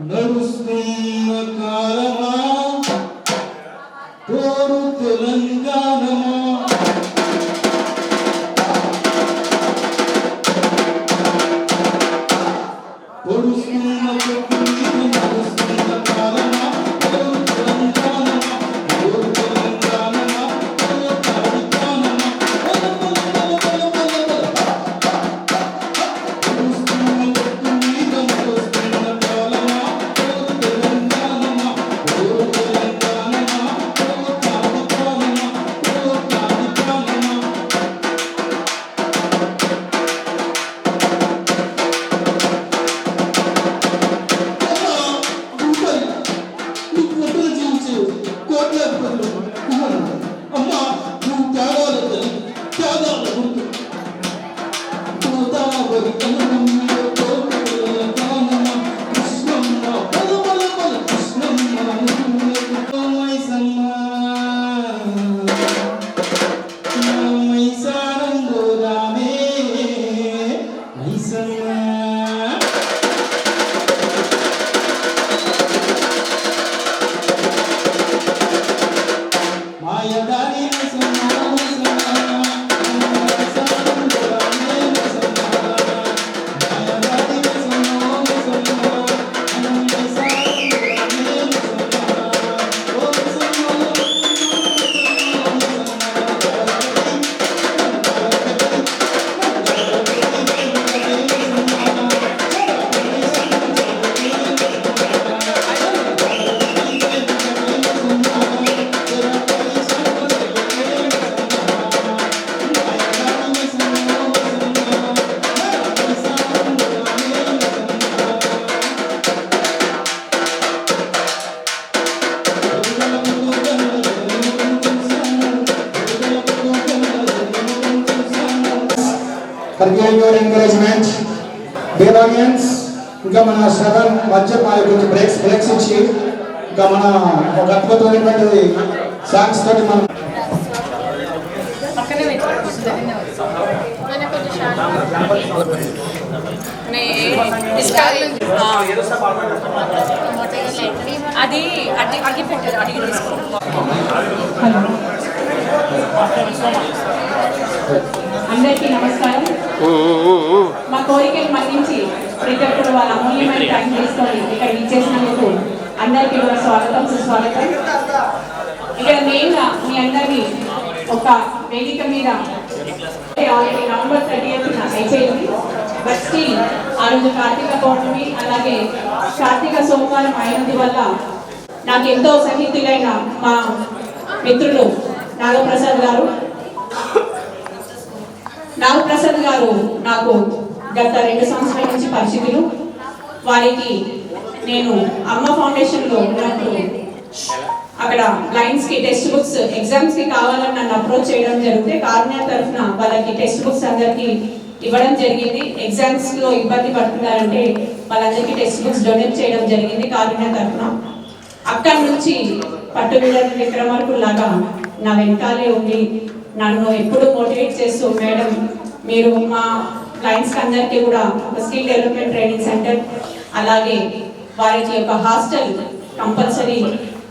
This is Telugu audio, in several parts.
నడుస్తున్న కాలమా తోడు తెలంగాణమా పొడుస్తున్న నడుస్తున్న కాలమా తోడు తెలంగాణమా తోడు తెలంగాణమా తోడు తెలంగాణమా Forgive your encouragement, dear audience. ఇంకా మన శ్రవణ్ మధ్య కొంచెం బ్రేక్స్ ఇచ్చి ఇంకా మన ఒక అద్భుతమైనటువంటి సాంగ్స్ తోటి మనం అది అడిగి పెట్టారు అడిగి అందరికీ నమస్కారం. మా కోరికలు మన్నించి ప్రతి ఒక్కరు వాళ్ళ అమూల్యమైన టైం తీసుకొని ఇక్కడ ఇచ్చేసినందుకు అందరికీ కూడా స్వాగతం సుస్వాగతం. ఇక్కడ మెయిన్గా మీ అందరినీ ఒక వేదిక మీద ఆల్రెడీ నవంబర్ 30th అయిపోయింది. బట్ స్టిల్ ఆ రోజు కార్తీక పౌర్ణమి అలాగే కార్తీక సోమవారం అయినందు వల్ల నాకు ఎంతో సన్నిహితులైన మా మిత్రులు నాగప్రసాద్ గారు నాకు గత 2 సంవత్సరాల నుంచి పరిస్థితులు. వారికి నేను అమ్మ ఫౌండేషన్లో ఉన్నప్పుడు అక్కడ బ్లైండ్స్కి టెక్స్ట్ బుక్స్ ఎగ్జామ్స్కి కావాలని నన్ను అప్రోచ్ చేయడం జరిగితే కారుణ్య తరఫున వాళ్ళకి టెక్స్ట్ బుక్స్ అందరికీ ఇవ్వడం జరిగింది. ఎగ్జామ్స్లో ఇబ్బంది పడుతున్నారంటే వాళ్ళందరికీ టెక్స్ట్ బుక్స్ డొనేట్ చేయడం జరిగింది కారుణ్య తరఫున. అక్కడి నుంచి పట్టుబిడ్డ విక్రమార్కుల్లాగా నా వెనకాలే ఉండి నన్ను ఎప్పుడూ మోటివేట్ చేస్తూ, మేడం మీరు మా క్లయింట్స్కి అందరికీ కూడా ఒక స్కిల్ డెవలప్మెంట్ ట్రైనింగ్ సెంటర్ అలాగే వారికి ఒక హాస్టల్ కంపల్సరీ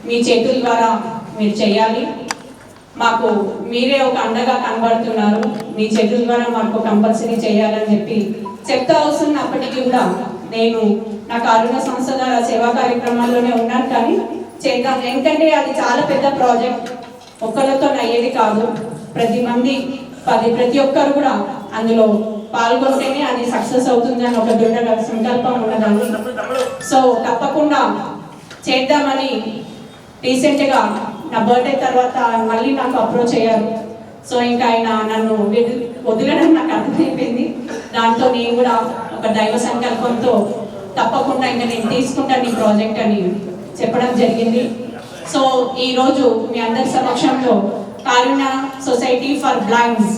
మీ చేతుల ద్వారా మీరు చేయాలి, మాకు మీరే ఒక అండగా కనబడుతున్నారు, మీ చేతుల ద్వారా మాకు కంపల్సరీ చేయాలని చెప్తా వస్తున్నప్పటికీ కూడా నేను నా కారుణ్య సంస్థ ద్వారా సేవా కార్యక్రమాల్లోనే ఉన్నాను. కానీ చేద్దాం, ఎందుకంటే అది చాలా పెద్ద ప్రాజెక్ట్, ఒక్కరితో అయ్యేది కాదు. ప్రతి ఒక్కరు కూడా అందులో పాల్గొంటేనే అది సక్సెస్ అవుతుందని ఒక దృఢ సంకల్పం ఉన్నదాన్ని. సో తప్పకుండా చేద్దామని రీసెంట్గా నా బర్త్డే తర్వాత మళ్ళీ నాకు అప్రోచ్ అయ్యారు. సో ఇంకా ఆయన నన్ను వదిలడం నాకు అర్థమైపోయింది. దాంతో నేను కూడా ఒక దైవ సంకల్పంతో తప్పకుండా ఇంకా నేను తీసుకుంటాను ఈ ప్రాజెక్ట్ అని చెప్పడం జరిగింది. సో ఈరోజు మీ అందరి సమక్షంలో కారుణ్య సొసైటీ ఫర్ బ్లైండ్స్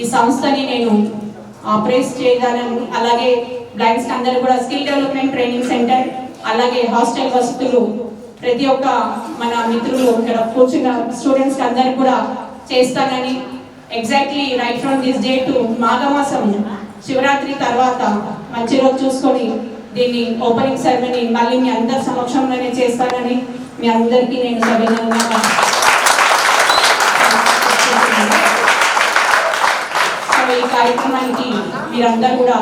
ఈ సంస్థని నేను ఆపరేట్ చేయాలని, అలాగే బ్లైండ్స్ అందరూ కూడా స్కిల్ డెవలప్మెంట్ ట్రైనింగ్ సెంటర్ అలాగే హాస్టల్ వసతులు ప్రతి ఒక్క మన మిత్రులు ఇక్కడ కూర్చున్న స్టూడెంట్స్కి అందరికి కూడా చేస్తానని, exactly right from this day to మాఘమాసం శివరాత్రి తర్వాత మంచి రోజు చూసుకొని దీన్ని ఓపెనింగ్ సెరమనీ మళ్ళీ మీ అందరి సమక్షంలోనే చేస్తానని మీ అందరికీ నేను సవినయంగా సో ఈ కార్యక్రమానికి మీరందరూ కూడా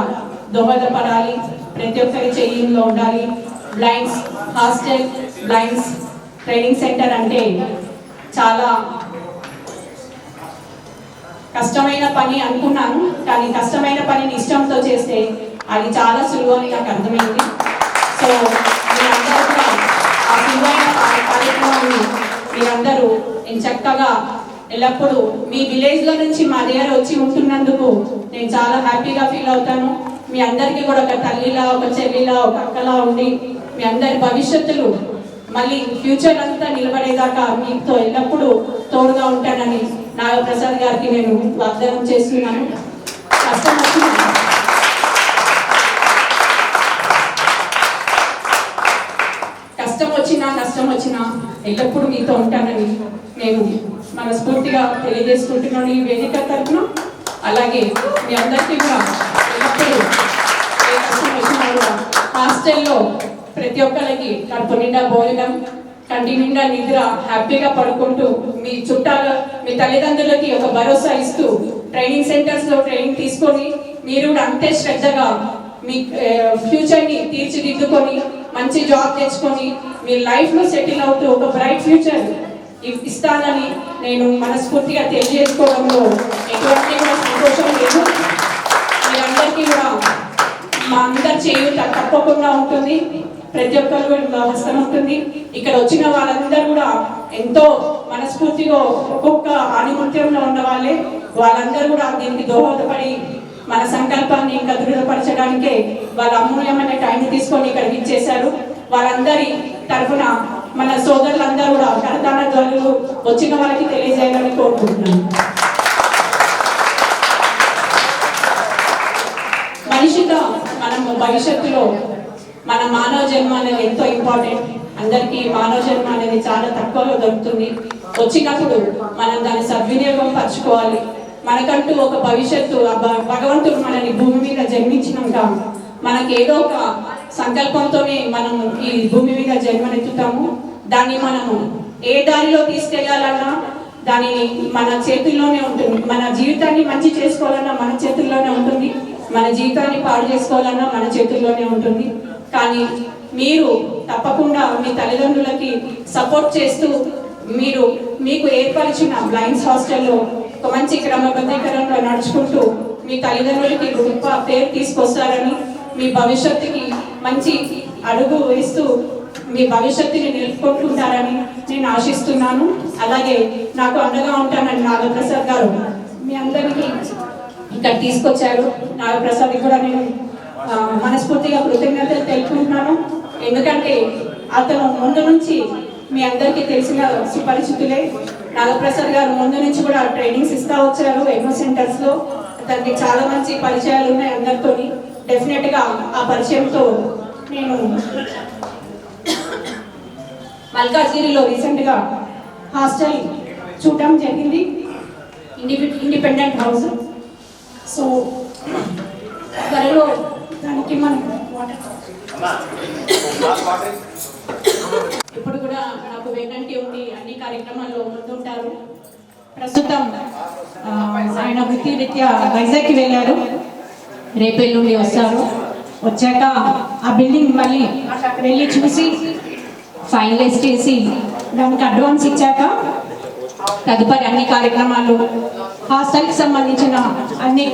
దోహదపడాలి, ప్రతి ఒక్కరి చెయ్యిలో ఉండాలి. Blinds hostel, blinds training centre అంటే చాలా కష్టమైన పని అనుకున్నాను, కానీ కష్టమైన పనిని ఇష్టంతో చేస్తే అది చాలా సులువు అని నాకు అర్థమైంది. సో మీరందరూ కూడా ఆ సులువైన కార్యక్రమాన్ని మీరందరూ చక్కగా ఎల్లప్పుడూ మీ విలేజ్లో నుంచి మా దగ్గర వచ్చి ఉంటున్నందుకు నేను చాలా హ్యాపీగా ఫీల్ అవుతాను. మీ అందరికీ కూడా ఒక తల్లిలా, ఒక చెల్లిలా, ఒక అక్కలా ఉండి మీ అందరి భవిష్యత్తులు మళ్ళీ ఫ్యూచర్ అంతా నిలబడేదాకా మీతో ఎల్లప్పుడూ తోడుగా ఉంటానని నాగప్రసాద్ గారికి నేను వాగ్దానం చేస్తున్నాను. కష్టం వచ్చినా ఎల్లప్పుడూ మీతో ఉంటానని నేను మనస్ఫూర్తిగా తెలియజేసుకుంటున్నాను ఈ వేదిక తరఫున. అలాగే మీ అందరికీ కూడా ఎల్లప్పుడూ ఏ కష్టం వచ్చినా కూడా హాస్టల్లో ప్రతి ఒక్కరికి కడుపు నిండా భోజనం, కంటి నిండా నిద్ర, హ్యాపీగా పడుకుంటూ మీ చుట్టాలు, మీ తల్లిదండ్రులకి ఒక భరోసా ఇస్తూ ట్రైనింగ్ సెంటర్స్లో ట్రైనింగ్ తీసుకొని మీరు కూడా అంతే శ్రద్ధగా మీ ఫ్యూచర్ని తీర్చిదిద్దుకొని మంచి జాబ్ తెచ్చుకొని మీ లైఫ్లో సెటిల్ అవుతూ ఒక బ్రైట్ ఫ్యూచర్ ఇస్తానని నేను మనస్ఫూర్తిగా తెలియజేసుకోవడంలో ఎటువంటి కూడా సంతోషం లేదు. మీరందరికీ కూడా మా అందరి చేయూత తప్పకుండా ఉంటుంది, ప్రతి ఒక్కరు వ్యవస్థ ఉంటుంది. ఇక్కడ వచ్చిన వాళ్ళందరూ కూడా ఎంతో మనస్ఫూర్తిగా ఒక్కొక్క ఆణిముత్యంలో ఉన్న వాళ్ళందరూ కూడా దీనికి దోహదపడి మన సంకల్పాన్ని ఇంకా దృఢపరచడానికే వాళ్ళ అమూల్యమైన టైం తీసుకొని ఇక్కడికి ఇచ్చేశారు. వాళ్ళందరి తరఫున మన సోదరులందరూ కూడా కరతాళ ధ్వనులు వచ్చిన వాళ్ళకి తెలియజేయాలని కోరుకుంటున్నాను. మనిషిగా మనం భవిష్యత్తులో మన మానవ జన్మ అనేది ఎంతో ఇంపార్టెంట్. అందరికీ మానవ జన్మ అనేది చాలా తక్కువలో దొరుకుతుంది. వచ్చినప్పుడు మనం దాన్ని సద్వినియోగం పరచుకోవాలి. మనకంటూ ఒక భవిష్యత్తు భగవంతుడు మనని భూమి మీద జన్మించినాక మనకి ఏదో ఒక సంకల్పంతోనే మనం ఈ భూమి మీద జన్మనెత్తుతాము. దాన్ని మనము ఏ దారిలో తీసుకెళ్లాలన్నా దాని మన చేతుల్లోనే ఉంటుంది. మన జీవితాన్ని మంచి చేసుకోవాలన్నా మన చేతుల్లోనే ఉంటుంది, మన జీవితాన్ని పాడు చేసుకోవాలన్నా మన చేతుల్లోనే ఉంటుంది. కానీ మీరు తప్పకుండా మీ తల్లిదండ్రులకి సపోర్ట్ చేస్తూ మీకు ఏర్పరిచిన బ్లైండ్స్ హాస్టల్లో ఒక మంచి క్రమబద్ధీకరణలో నడుచుకుంటూ మీ తల్లిదండ్రులకి గొప్ప పేరు తీసుకొస్తారని, మీ భవిష్యత్తుకి మంచి అడుగు వేస్తూ మీ భవిష్యత్తుని నిలుపుకుంటుంటారని నేను ఆశిస్తున్నాను. అలాగే నాకు అండగా ఉంటానని నాగప్రసాద్ గారు మీ అందరికీ ఇక్కడ తీసుకొచ్చారు. నాగప్రసాద్కి కూడా నేను మనస్ఫూర్తిగా కృతజ్ఞతలు తెలుపుకుంటున్నాను. ఎందుకంటే అతను ముందు నుంచి మీ అందరికీ తెలిసిన సుపరిచితులే. నాగప్రసాద్ గారు ముందు నుంచి కూడా ట్రైనింగ్స్ ఇస్తూ వచ్చారు ఎన్నో సెంటర్స్లో. అతనికి చాలా మంచి పరిచయాలు ఉన్నాయి అందరితో. డెఫినెట్గా ఆ పరిచయంతో నేను మల్కాజ్గిరిలో రీసెంట్గా హాస్టల్ చూడటం జరిగింది, ఇండిపెండెంట్ హౌస్. సో త్వరలో దానికి మనం ఇప్పుడు కూడా నాకు వేగంటి ఉంది, అన్ని కార్యక్రమాల్లో ముందుంటారు. ప్రస్తుతం ఆయన వృత్తి రీత్యా వైజాగ్కి వెళ్ళారు, రేపు ఎల్లుండి వస్తారు. వచ్చాక ఆ బిల్డింగ్ మళ్ళీ వెళ్ళి చూసి ఫైనలైజ్ చేసి దానికి అడ్వాన్స్ ఇచ్చాక తదుపరి అన్ని కార్యక్రమాలు హాస్టల్కి సంబంధించిన అన్ని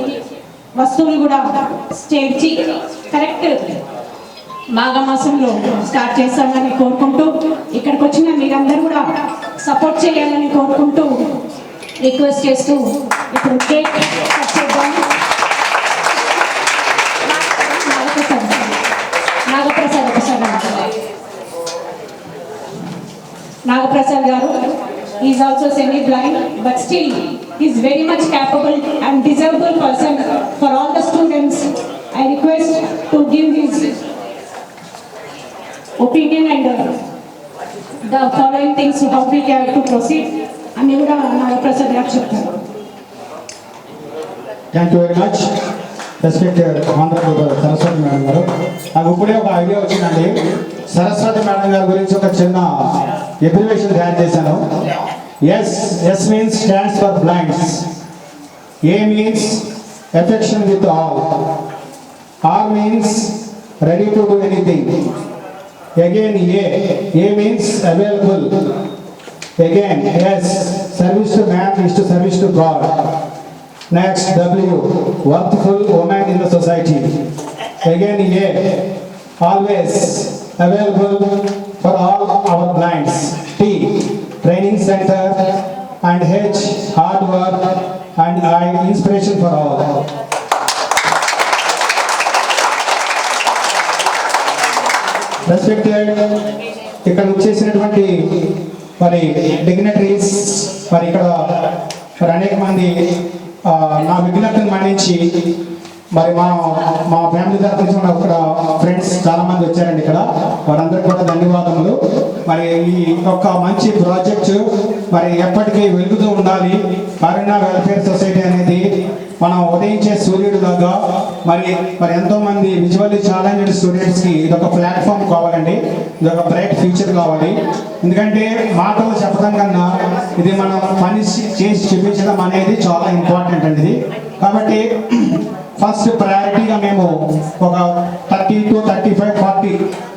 వస్తువులు కూడా చేర్చి కరెక్ట్ మాఘమాసంలో స్టార్ట్ చేస్తామని కోరుకుంటూ, ఇక్కడికి వచ్చిన మీరందరూ కూడా సపోర్ట్ చేయాలని కోరుకుంటూ రిక్వెస్ట్ చేస్తూ ఇప్పుడు కేక్ కట్ చేద్దాం. నాగప్రసాద్ నాగప్రసాద్ గారు is also semi blind but still is very much capable and deservable person for all the students. I request to give his opinion and the following things how we have to proceed. అని కూడా నాగప్రసాద్ గారు చెప్తారు. Thank you very much respected honourable Saraswati madam గారు. నాకు ఇప్పుడే ఒక ఐడియా వచ్చిందండి. సరస్వతి మేడం గారి గురించి ఒక చిన్న ఎబ్రివేషన్ తయారు చేశాను. S means stands for blinds, A means affection with all, R means ready to do anything, again A means available, again yes, service to man is to service to God. Next, W, worthful woman in the society. Again A, always available for all our blinds. T, training center. And H, hard work. And I, inspiration for all. Respected, ఇక్కడ వచ్చేసినటువంటి మరి డిగ్నటరీస్, మరి ఇక్కడ మరి అనేక మంది నా విజ్ఞప్తిని మన్నించి మరి మా ఫ్యామిలీ తరఫు నుంచి ఉన్న ఇక్కడ ఫ్రెండ్స్ చాలా మంది వచ్చారండి. ఇక్కడ వారందరికీ కూడా ధన్యవాదములు. మరి ఈ యొక్క మంచి ప్రాజెక్టు మరి ఎప్పటికీ వెలుగుతూ ఉండాలి. కారుణ్య వెల్ఫేర్ సొసైటీ అనేది మనం ఉదయించే సూర్యుడు లాగా మరి ఎంతో మంది విజువల్లీ ఛాలెంజ్డ్ స్టూడెంట్స్కి ఇదొక ప్లాట్ఫామ్ కావాలండి, ఇదొక బ్రైట్ ఫ్యూచర్ కావాలి. ఎందుకంటే మాటలు చెప్పడం కన్నా ఇది మనం పని చేసి చూపించడం అనేది చాలా ఇంపార్టెంట్ అండి. ఇది కాబట్టి ఫస్ట్ ప్రయారిటీగా మేము ఒక 30 to 35, 40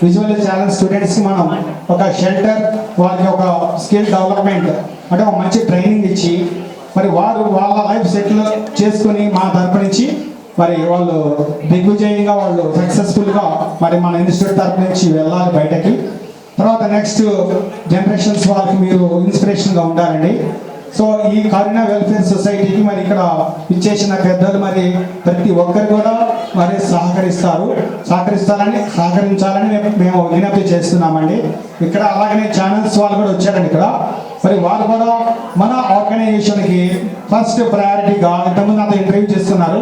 విజువల్ ఛాలెంజ్ స్టూడెంట్స్కి మనం ఒక షెల్టర్, వాళ్ళకి ఒక స్కిల్ డెవలప్మెంట్ అంటే ఒక మంచి ట్రైనింగ్ ఇచ్చి మరి వారు వాళ్ళ లైఫ్ సెటిల్ చేసుకుని మా తరపు నుంచి మరి వాళ్ళు దిగ్విజయంగా వాళ్ళు సక్సెస్ఫుల్గా మరి మన ఇన్స్టిట్యూట్ తరపు నుంచి వెళ్ళాలి బయటకి. తర్వాత నెక్స్ట్ జనరేషన్స్ వాళ్ళకి మీరు ఇన్స్పిరేషన్గా ఉండాలండి. సో ఈ కారుణ్య వెల్ఫేర్ సొసైటీకి మరి ఇక్కడ ఇచ్చేసిన పెద్దలు మరి ప్రతి ఒక్కరు కూడా మరి సహకరించాలని మేము విజ్ఞప్తి చేస్తున్నామండి. ఇక్కడ అలాగనే ఛానల్స్ వాళ్ళు కూడా వచ్చారండి. ఇక్కడ మరి వారు కూడా మన ఆర్గనైజేషన్కి ఫస్ట్ ప్రయారిటీగా ఇంతకుముందు అంత ఇంటర్వ్యూ చేస్తున్నారు.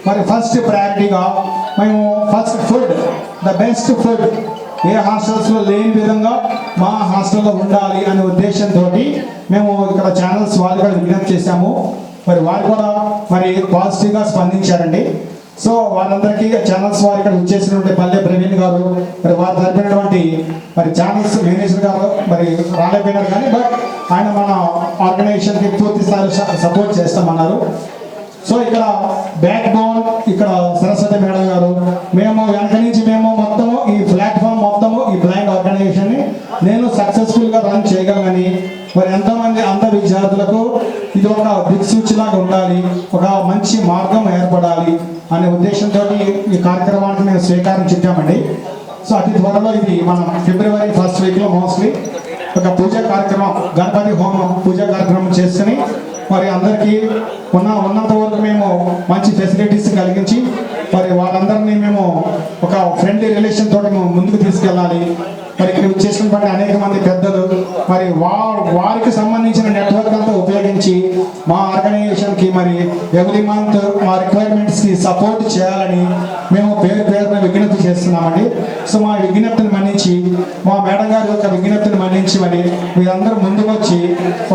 మరి ఫస్ట్ ప్రయారిటీగా మేము first food, the best food ఏ హాస్టల్స్లో లేని విధంగా మా హాస్టల్లో ఉండాలి అనే ఉద్దేశంతో మేము ఇక్కడ ఛానల్స్ వాళ్ళు కూడా విజ్ఞప్తి చేశాము. మరి వారు కూడా మరి పాజిటివ్గా స్పందించారండి. సో వాళ్ళందరికీ ఛానల్స్ వారు ఇక్కడ వచ్చేసినటువంటి పల్లె ప్రవీణ్ గారు మరి వారు జరిపినటువంటి మరి ఛానల్స్ మేనేజర్ గారు మరి రాలేపోయినారు, కానీ బట్ ఆయన మన ఆర్గనైజేషన్కి పూర్తి స్థాయి సపోర్ట్ చేస్తామన్నారు. సో ఇక్కడ బ్యాక్ బోన్ ఇక్కడ సరస్వతి మేడం గారు, మేము వెనక నుంచి మేము మొత్తము ఈ ప్లాట్ఫామ్ మొత్తము ఈ బ్లైండ్ ఆర్గనైజేషన్ని నేను సక్సెస్ఫుల్గా రన్ చేయగలనని మరి ఎంతోమంది అందరు విద్యార్థులకు ఇది ఒక దిక్సూచిలాగా ఉండాలి, ఒక మంచి మార్గం ఏర్పడాలి అనే ఉద్దేశంతో ఈ కార్యక్రమానికి మేము శ్రీకారం చుట్టామండి. సో అతి త్వరలో ఇది మనం ఫిబ్రవరి 1st వీక్లో మోస్ట్లీ ఒక పూజా కార్యక్రమం, గణపతి హోమం పూజా కార్యక్రమం చేసుకుని మరి అందరికీ ఉన్నంత వరకు మేము మంచి ఫెసిలిటీస్ కలిగించి మరి వాళ్ళందరినీ మేము ఒక ఫ్రెండ్లీ రిలేషన్ తోటి మేము ముందుకు తీసుకెళ్ళాలి. మరి ఇక్కడ చేసినటువంటి అనేక మంది పెద్దలు మరి వారికి సంబంధించిన నెట్వర్క్ అంతా ఉపయోగించి మా ఆర్గనైజేషన్కి మరి ఎవ్రీ మంత్ మా రిక్వైర్మెంట్స్కి సపోర్ట్ చేయాలని మేము పేరున విజ్ఞప్తి చేస్తున్నామండి. సో మా విజ్ఞప్తిని మన్నించి మా మేడం గారి యొక్క విజ్ఞప్తిని మన్నించి మరి మీరందరూ ముందుకు వచ్చి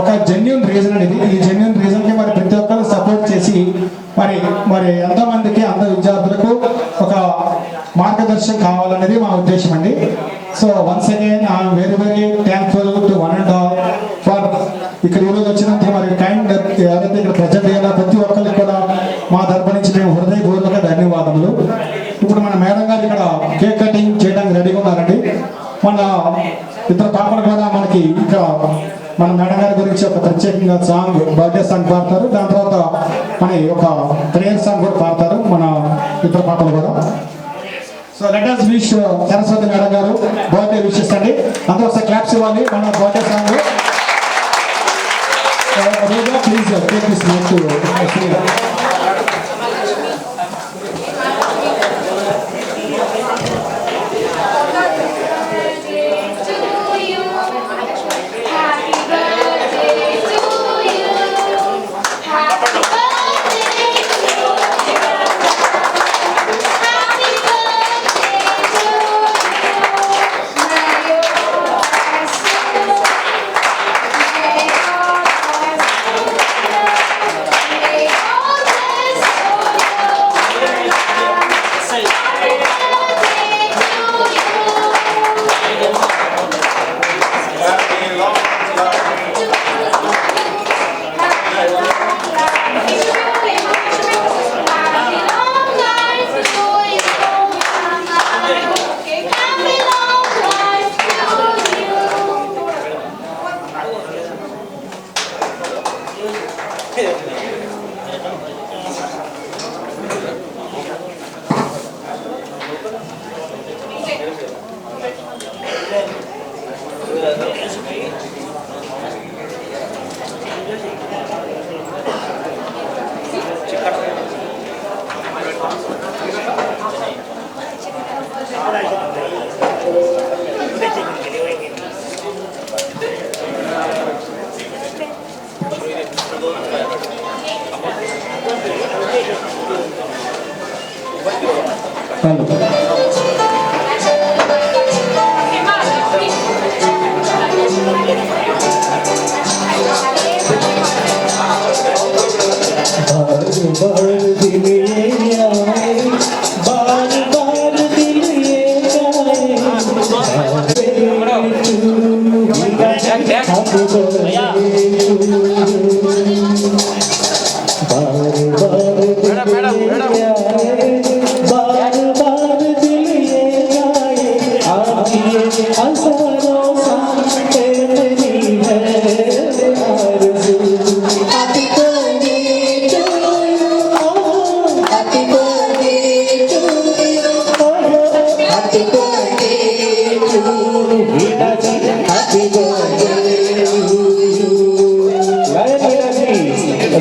ఒక జెన్యూన్ రీజన్ అనేది ఈ జెన్యూన్ రీజన్కి మరి ప్రతి ఒక్కరు సపోర్ట్ చేసి మరి ఎంతోమందికి అందరు విద్యార్థులకు ఒక మార్గదర్శనం కావాలనేది మా ఉద్దేశం అండి. So once again I'm very very thankful to one and all for ఇక్కడ ఈరోజు వచ్చినందుకు మరి కైండ్ ఎవరైతే ఇక్కడ ప్రజెంట్ అయ్యారో ప్రతి ఒక్కరికి కూడా మా తరపు నుంచి మేము హృదయపూర్వక ధన్యవాదములు. ఇప్పుడు మన మేడం గారు ఇక్కడ కేక్ కటింగ్ చేయడానికి రెడీగా ఉన్నారండి. మన ఇద్దరు పాపలు కూడా మనకి ఇక్కడ మన మేడం గారి గురించి ఒక ప్రత్యేకంగా సాంగ్, బర్త్డే సాంగ్ పాడతారు. దాని తర్వాత మన ఒక ప్రేయర్ సాంగ్ కూడా పాడతారు మన ఇద్దరు పాపలు కూడా. So let us wish Saraswati madam గారు బర్త్డే విషెస్ అండి. అందరూ ఒకసారి క్లాప్స్ ఇవ్వాలి మన birthday song. Please take this mic to May all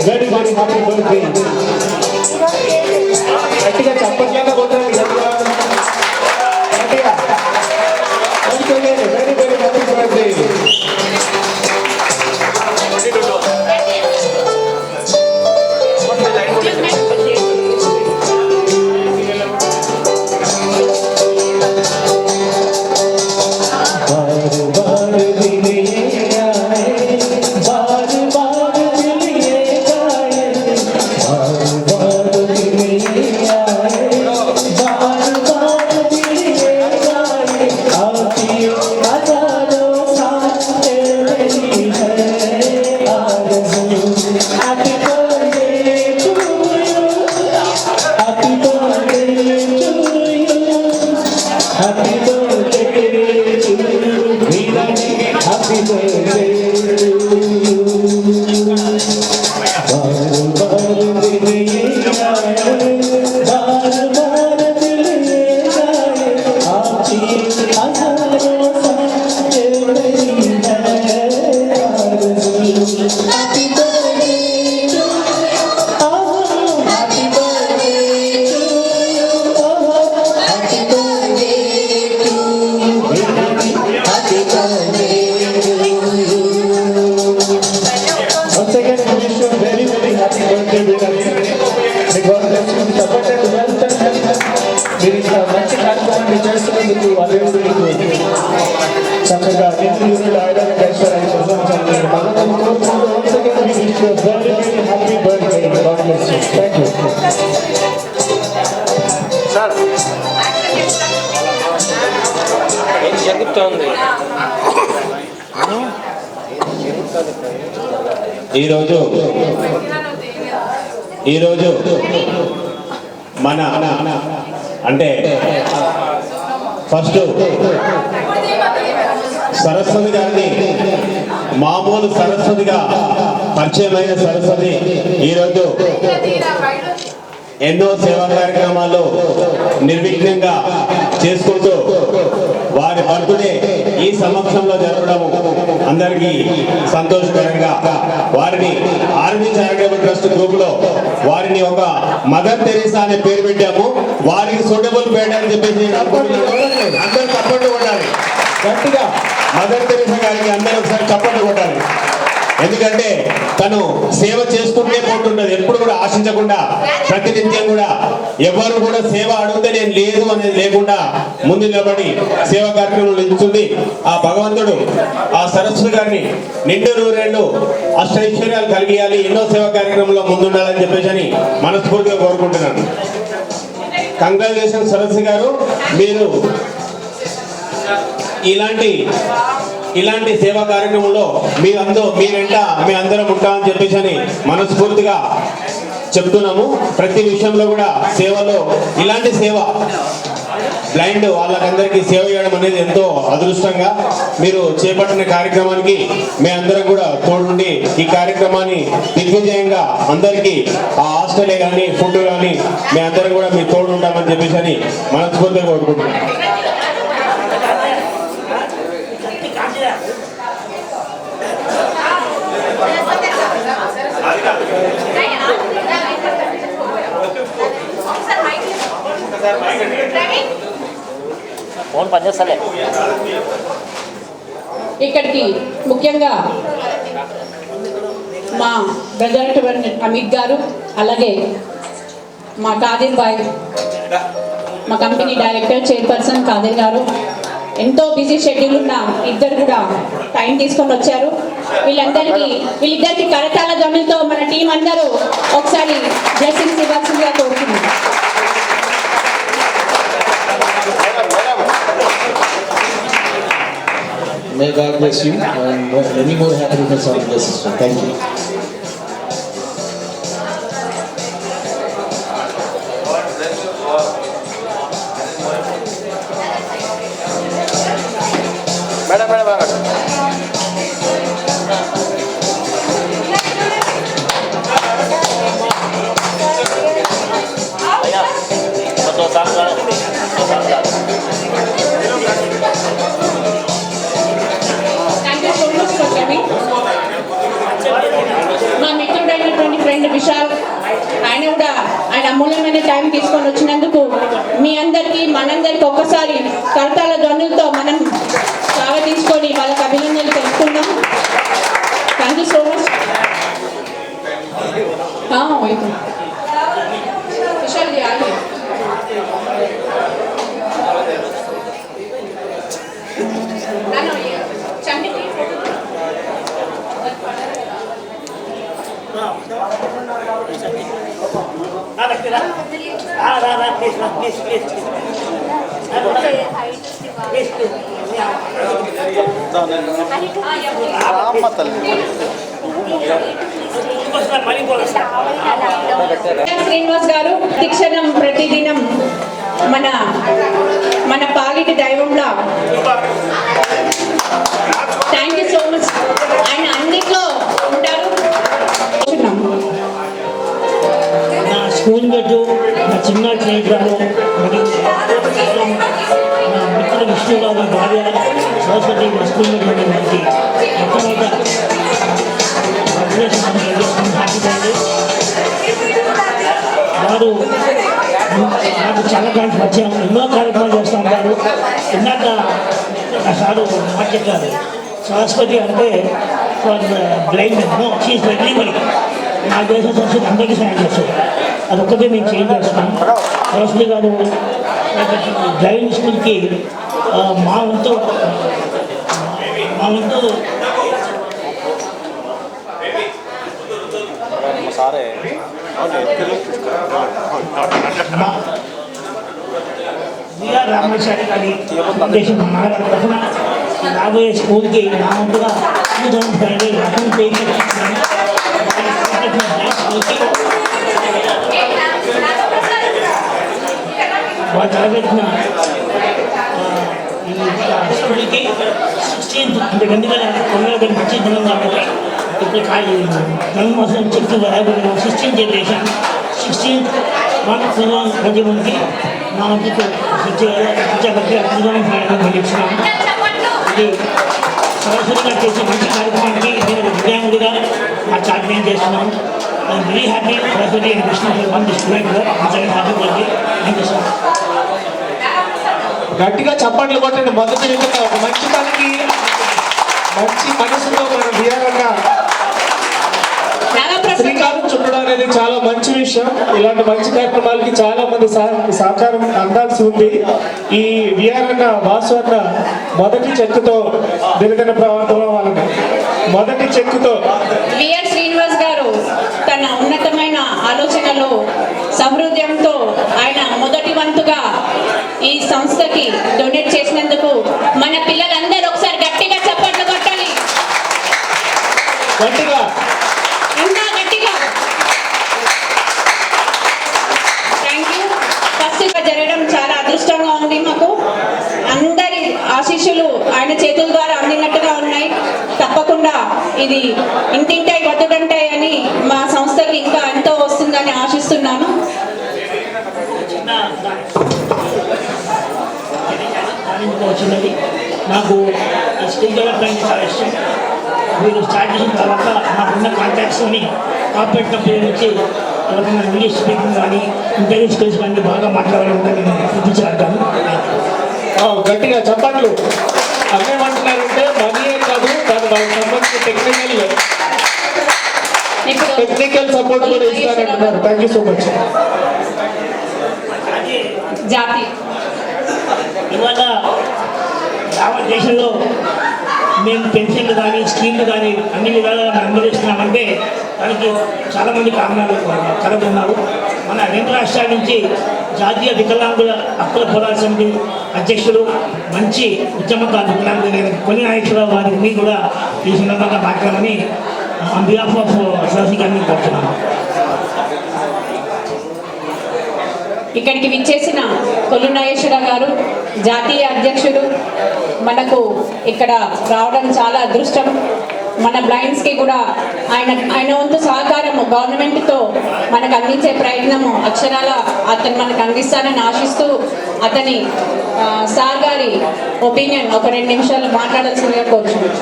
Very, very happy birthday. గట్టిగా చప్పట్లేక కొట్టాలి గట్టిగా. Very very happy birthday. మీరు ఇంకా మంచి కార్యక్రమాన్ని చేస్తున్నందుకు అదేవిధ చక్కగా నిధులు ఆయుధాన్ని కలిసారని happy birthday. Thank you sir. ఏం జరుగుతోంది? ఈరోజు మన అంటే ఫస్ట్ సరస్వతి గారిని మామూలు సరస్వతిగా పరిచయమైన సరస్వతి ఈరోజు ఎన్నో సేవా కార్యక్రమాల్లో నిర్విఘ్నంగా చేసుకుంటూ వారి బర్త్డే ఈ సమక్షంలో జరపడము అందరికీ సంతోషకరంగా వారిని ఆర్మీ చారిటబుల్ ట్రస్ట్ గ్రూప్ లో వారిని ఒక మదర్ తెరీసా అనే పేరు పెట్టాము. వారికి సూటబుల్ పేరు అని చెప్పేసి అందరూ చప్పట్లు కొట్టాలి గట్టిగా. మదర్ తెరీసా గారికి అందరూ ఒకసారి చప్పట్లు కొట్టాలి. ఎందుకంటే తను సేవ చేసుకుంటే పోతుంటది, ఎప్పుడు కూడా ఆశించకుండా ప్రతినిత్యం కూడా ఎవరు కూడా సేవ అడిగితే నేను లేదు అనేది లేకుండా ముందు నిలబడి సేవా కార్యక్రమంలో నిలుస్తుంది. ఆ భగవంతుడు ఆ సరస్వతి గారిని నిండు నూరేళ్లు అష్టైశ్వర్యాలు కలిగియాలి, ఎన్నో సేవా కార్యక్రమంలో ముందుండాలని చెప్పేసి అని మనస్ఫూర్తిగా కోరుకుంటున్నాను. కంగ్రాచులేషన్ సరస్వతి గారు, మీరు ఇలాంటి సేవా కార్యక్రమంలో మీ వెంట మీ అందరం ఉంటామని చెప్పేసి అని మనస్ఫూర్తిగా చెప్తున్నాము. ప్రతి విషయంలో కూడా సేవలో ఇలాంటి సేవ బ్లైండ్ వాళ్ళకందరికీ సేవ చేయడం అనేది ఎంతో అదృష్టంగా మీరు చేపట్టిన కార్యక్రమానికి మీ అందరం కూడా తోడుండి ఈ కార్యక్రమాన్ని దిగ్విజయంగా అందరికీ ఆ హాస్టలే కానీ ఫుడ్ కానీ మీ అందరం కూడా మీ తోడు ఉంటామని చెప్పేసి అని మనస్ఫూర్తిగా కోరుకుంటున్నాం. ఫోన్ పనిచేస్తలే. ఇక్కడికి ముఖ్యంగా మా బ్రదర్ అమిత్ గారు, అలాగే మా కాదిర్ బాయ్, మా కంపెనీ డైరెక్టర్ చైర్పర్సన్ కాదిర్ గారు, ఎంతో బిజీ షెడ్యూల్ ఉన్న ఇద్దరు కూడా టైం తీసుకొని వచ్చారు. వీళ్ళిద్దరికి కరతాళ ధ్వనులతో మన టీం అందరూ ఒకసారి బ్లెస్సింగ్స్ ఇవ్వాల్సిందిగా కోరుతున్నాం. May God bless you and many more happiness on this. Thank you. Madam madam అయ్యా తో సాంగ్ మా మిత్రుడైనటువంటి ఫ్రెండ్ విశాల్, ఆయన కూడా ఆయన అమూల్యమైన టైం తీసుకొని వచ్చినందుకు మీ అందరికీ మనందరికీ ఒక్కసారి కరతాళ ధ్వనులతో మనం స్వాగతించుకొని వాళ్ళకి అభినందనలు తెలుసుకుందాం. Thank you so much. Vishal చేయాలి. శ్రీనివాస్ గారు శిక్షణం ప్రతిదినం మన పాలిటి దైవంలా. Thank you so much. ఆయన అన్నిట్లో ఉంటారు. నా స్కూల్ గట్టు నా చిన్న స్నేహితురాలు నా మిత్రుడు విష్ణురావు భార్య సరస్వతి మా స్కూల్ గట్టు మనకి మొట్టమొదట హ్యాపీ వారు నాకు చాలా కాలం వచ్చాం, ఎన్నో కార్యక్రమాలు చేస్తూ ఉంటారు. ఇందాక నా సారు మాట చెప్పారు, సరస్వతి అంటే బ్లైండ్ షీఈస్ ఎవ్రీబడి. నాకు చేసిన సరస్వతి అందరికీ సాయం చేస్తారు. అదొక్కటే మేము చేంజ్ చేస్తున్నాం. సరస్వతి గారు డ్రైవింగ్ స్కూల్కి మా వంతు సారే విఆర్ రామేశ్వరి గారి ఫౌండేషన్ నాగర్ తరఫున రాబోయే స్కూల్కి నా వంతుగా 2005 అకౌంట్ చేయించాను. వాళ్ళు తరగతిన ఈ స్కూల్కి 16th అంటే 2009 మంచి దినం కాబట్టి ఇప్పుడు జన్మోత్సవం చెప్తూ 16th జనరేషన్ 16th 1/21 మా వంతుకు విద్యాపతి అభివృద్ధి పండించినాము. ఇది సరస్వతిగా చేసే మంచి కార్యక్రమానికి నేను విద్యార్థిగా మా చార్జ్ చేస్తున్నాను. I'm very happy. Saraswati and Krishna one student happy birthday. Thank you sir. గట్టిగా చప్పట్లు కొట్టండి. మొదటి విధంగా ఒక మంచి పనికి మంచి మనసుతో మనం వీరంగా శ్రీకారం చుట్టడం అనేది చాలా మంచి విషయం. ఇలాంటి మంచి కార్యక్రమాలకి చాలా మంది సహకారం అందాల్సి ఉంది. ఈ వీరన్న వాసవన్న మొదటి చెక్కుతో దినదిన ప్రవర్తన వాళ్ళని మొదటి చెక్కుతో విఆర్ శ్రీనివాస్ గారు తన ఉన్నతమైన ఆలోచనలో సమృద్ధ్యంతో ఆయన మొదటి వంతుగా ఈ సంస్థకి డొనేట్ చేసినందుకు మన పిల్లలందరూ ఒకసారి గట్టిగా చప్పట్లు కొట్టాలి. గట్టిగా ఇంకా గట్టిగా. Thank you. ఫస్ట్ మంచిగా జరగడం చాలా అదృష్టంగా ఉంది మాకు. అందరి ఆశీస్సులు ఆయన చేతుల ద్వారా అందినట్టుగా ఉన్నాయి. తప్పకుండా ఇది ఇంటింటాయి బతుకంటాయి అని మా సంస్థకి ఇంకా ఎంతో వస్తుందని ఆశిస్తున్నాను. వచ్చినది నాకు ఈ స్టేజ్ డెవలప్మెంట్ చాలా ఇష్టం. మీరు స్టార్ట్ చేసిన తర్వాత నాకున్న కాంటాక్ట్స్ని కార్పొరేట్ కంపెనీ నుంచి ఎవరైనా ఇంగ్లీష్ స్పీకింగ్ కానీ ఇంటర్వ్యూ స్కిల్స్ కానీ బాగా మాట్లాడాలని నేను చూపించాను. గట్టిగా చెప్పట్లు అన్నేమంటున్నారంటే మనీయే కాదు దాని వాళ్ళకి సంబంధించిన టెక్నికల్ సపోర్ట్ కూడా ఇస్తారంటున్నారు. Thank you so much. జాతి ఇవాళ యావత్ దేశంలో మేము పెన్షన్లు కానీ స్కీమ్లు కానీ అన్ని విధాలుగా అనుభవిస్తున్నామంటే దానికి చాలామంది కారణాలు కలుగుతున్నారు. మన 2 రాష్ట్రాల నుంచి జాతీయ వికలాంగుల హక్కుల పోరాట సమితి అధ్యక్షులు మంచి ఉద్యమకారు వికలాంగులైన కొన్ని నాయకుల వారిని కూడా ఈ సందర్భంగా మాట్లాడాలని ఆన్ బిహాఫ్ ఆఫ్ సరస్వతి గారిని కోరుతున్నాను. ఇక్కడికి విచ్చేసిన కొల్లు నాగేశ్వర గారు జాతీయ అధ్యక్షులు మనకు ఇక్కడ రావడం చాలా అదృష్టం. మన బ్లైండ్స్కి కూడా ఆయన వంతు సహకారము గవర్నమెంట్తో మనకు అందించే ప్రయత్నము అక్షరాల అతను మనకు అందిస్తానని ఆశిస్తూ అతని సార్ గారి ఒపీనియన్ ఒక 2 నిమిషాలు మాట్లాడాల్సిందిగా కోరుచున్నాను.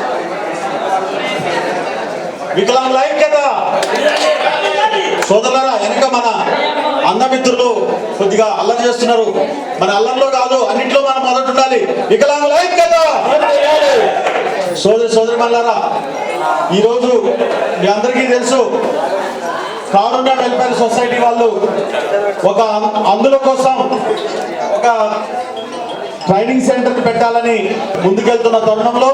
వికలాంగుల ఐక్యత సోదరులారా, వెనక మన అన్నమిత్రులు కొద్దిగా అల్లరి చేస్తున్నారు. మన అల్లంలో కాదు అన్నింటిలో మనం మొదటి ఉండాలి. వికలాంగుల ఐక్యత. సోదరి మల్లారా, ఈరోజు మీ అందరికీ తెలుసు కారుణ్య వెల్ఫేర్ సొసైటీ వాళ్ళు ఒక అందుల కోసం ఒక ట్రైనింగ్ సెంటర్ పెట్టాలని ముందుకెళ్తున్న తరుణంలో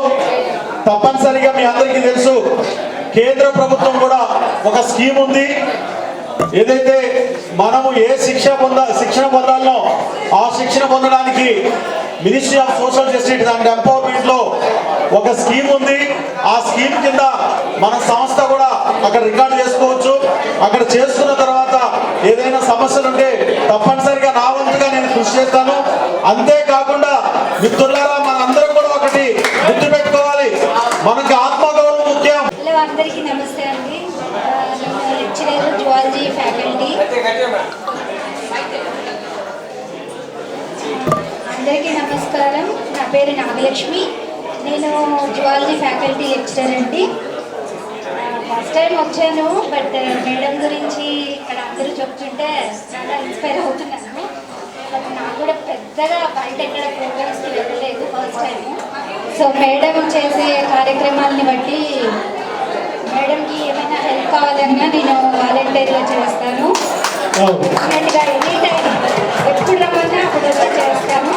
తప్పనిసరిగా మీ అందరికీ తెలుసు కేంద్ర ప్రభుత్వం కూడా ఒక స్కీమ్ ఉంది. ఏదైతే మనము ఏ శిక్షణ పొందాలనో ఆ శిక్షణ పొందడానికి ministry of social justice and empowerment లో ఒక స్కీమ్ ఉంది. ఆ స్కీమ్ కింద మన సంస్థ కూడా అక్కడ రికార్డు చేసుకోవచ్చు. అక్కడ చేసుకున్న తర్వాత ఏదైనా సమస్యలు ఉంటే తప్పనిసరిగా నా వంతుగా నేను కృషి చేస్తాను. అంతేకాకుండా మిత్రులారా, మనందరం కూడా ఒకటి గుర్తుపెట్టుకోవాలి, మనకి ఆత్మగౌరవం ముఖ్యం. అందరికీ నమస్తే అండి. Lecturer zoology faculty. అందరికీ నమస్కారం. నా పేరు నాగలక్ష్మి. నేను జువాలజీ ఫ్యాకల్టీ లెక్చరర్ అండి. ఫస్ట్ టైం వచ్చాను, బట్ మేడం గురించి ఇక్కడ అందరూ చెప్తుంటే చాలా ఇన్స్పైర్ అవుతున్నాను. బట్ నాకు కూడా పెద్దగా బయట ఎక్కడ ప్రోగ్రామ్స్కి వెళ్ళలేదు, ఫస్ట్ టైం. సో మేడం చేసే కార్యక్రమాలని బట్టి మేడంకి ఏమైనా హెల్ప్ కావాలన్నా నేను వాలంటీర్గా చేస్తాను. డెఫినెట్గా ఎనీ టైం ఎప్పుడు రమ్మన్నా అప్పుడు వచ్చి చేస్తాను.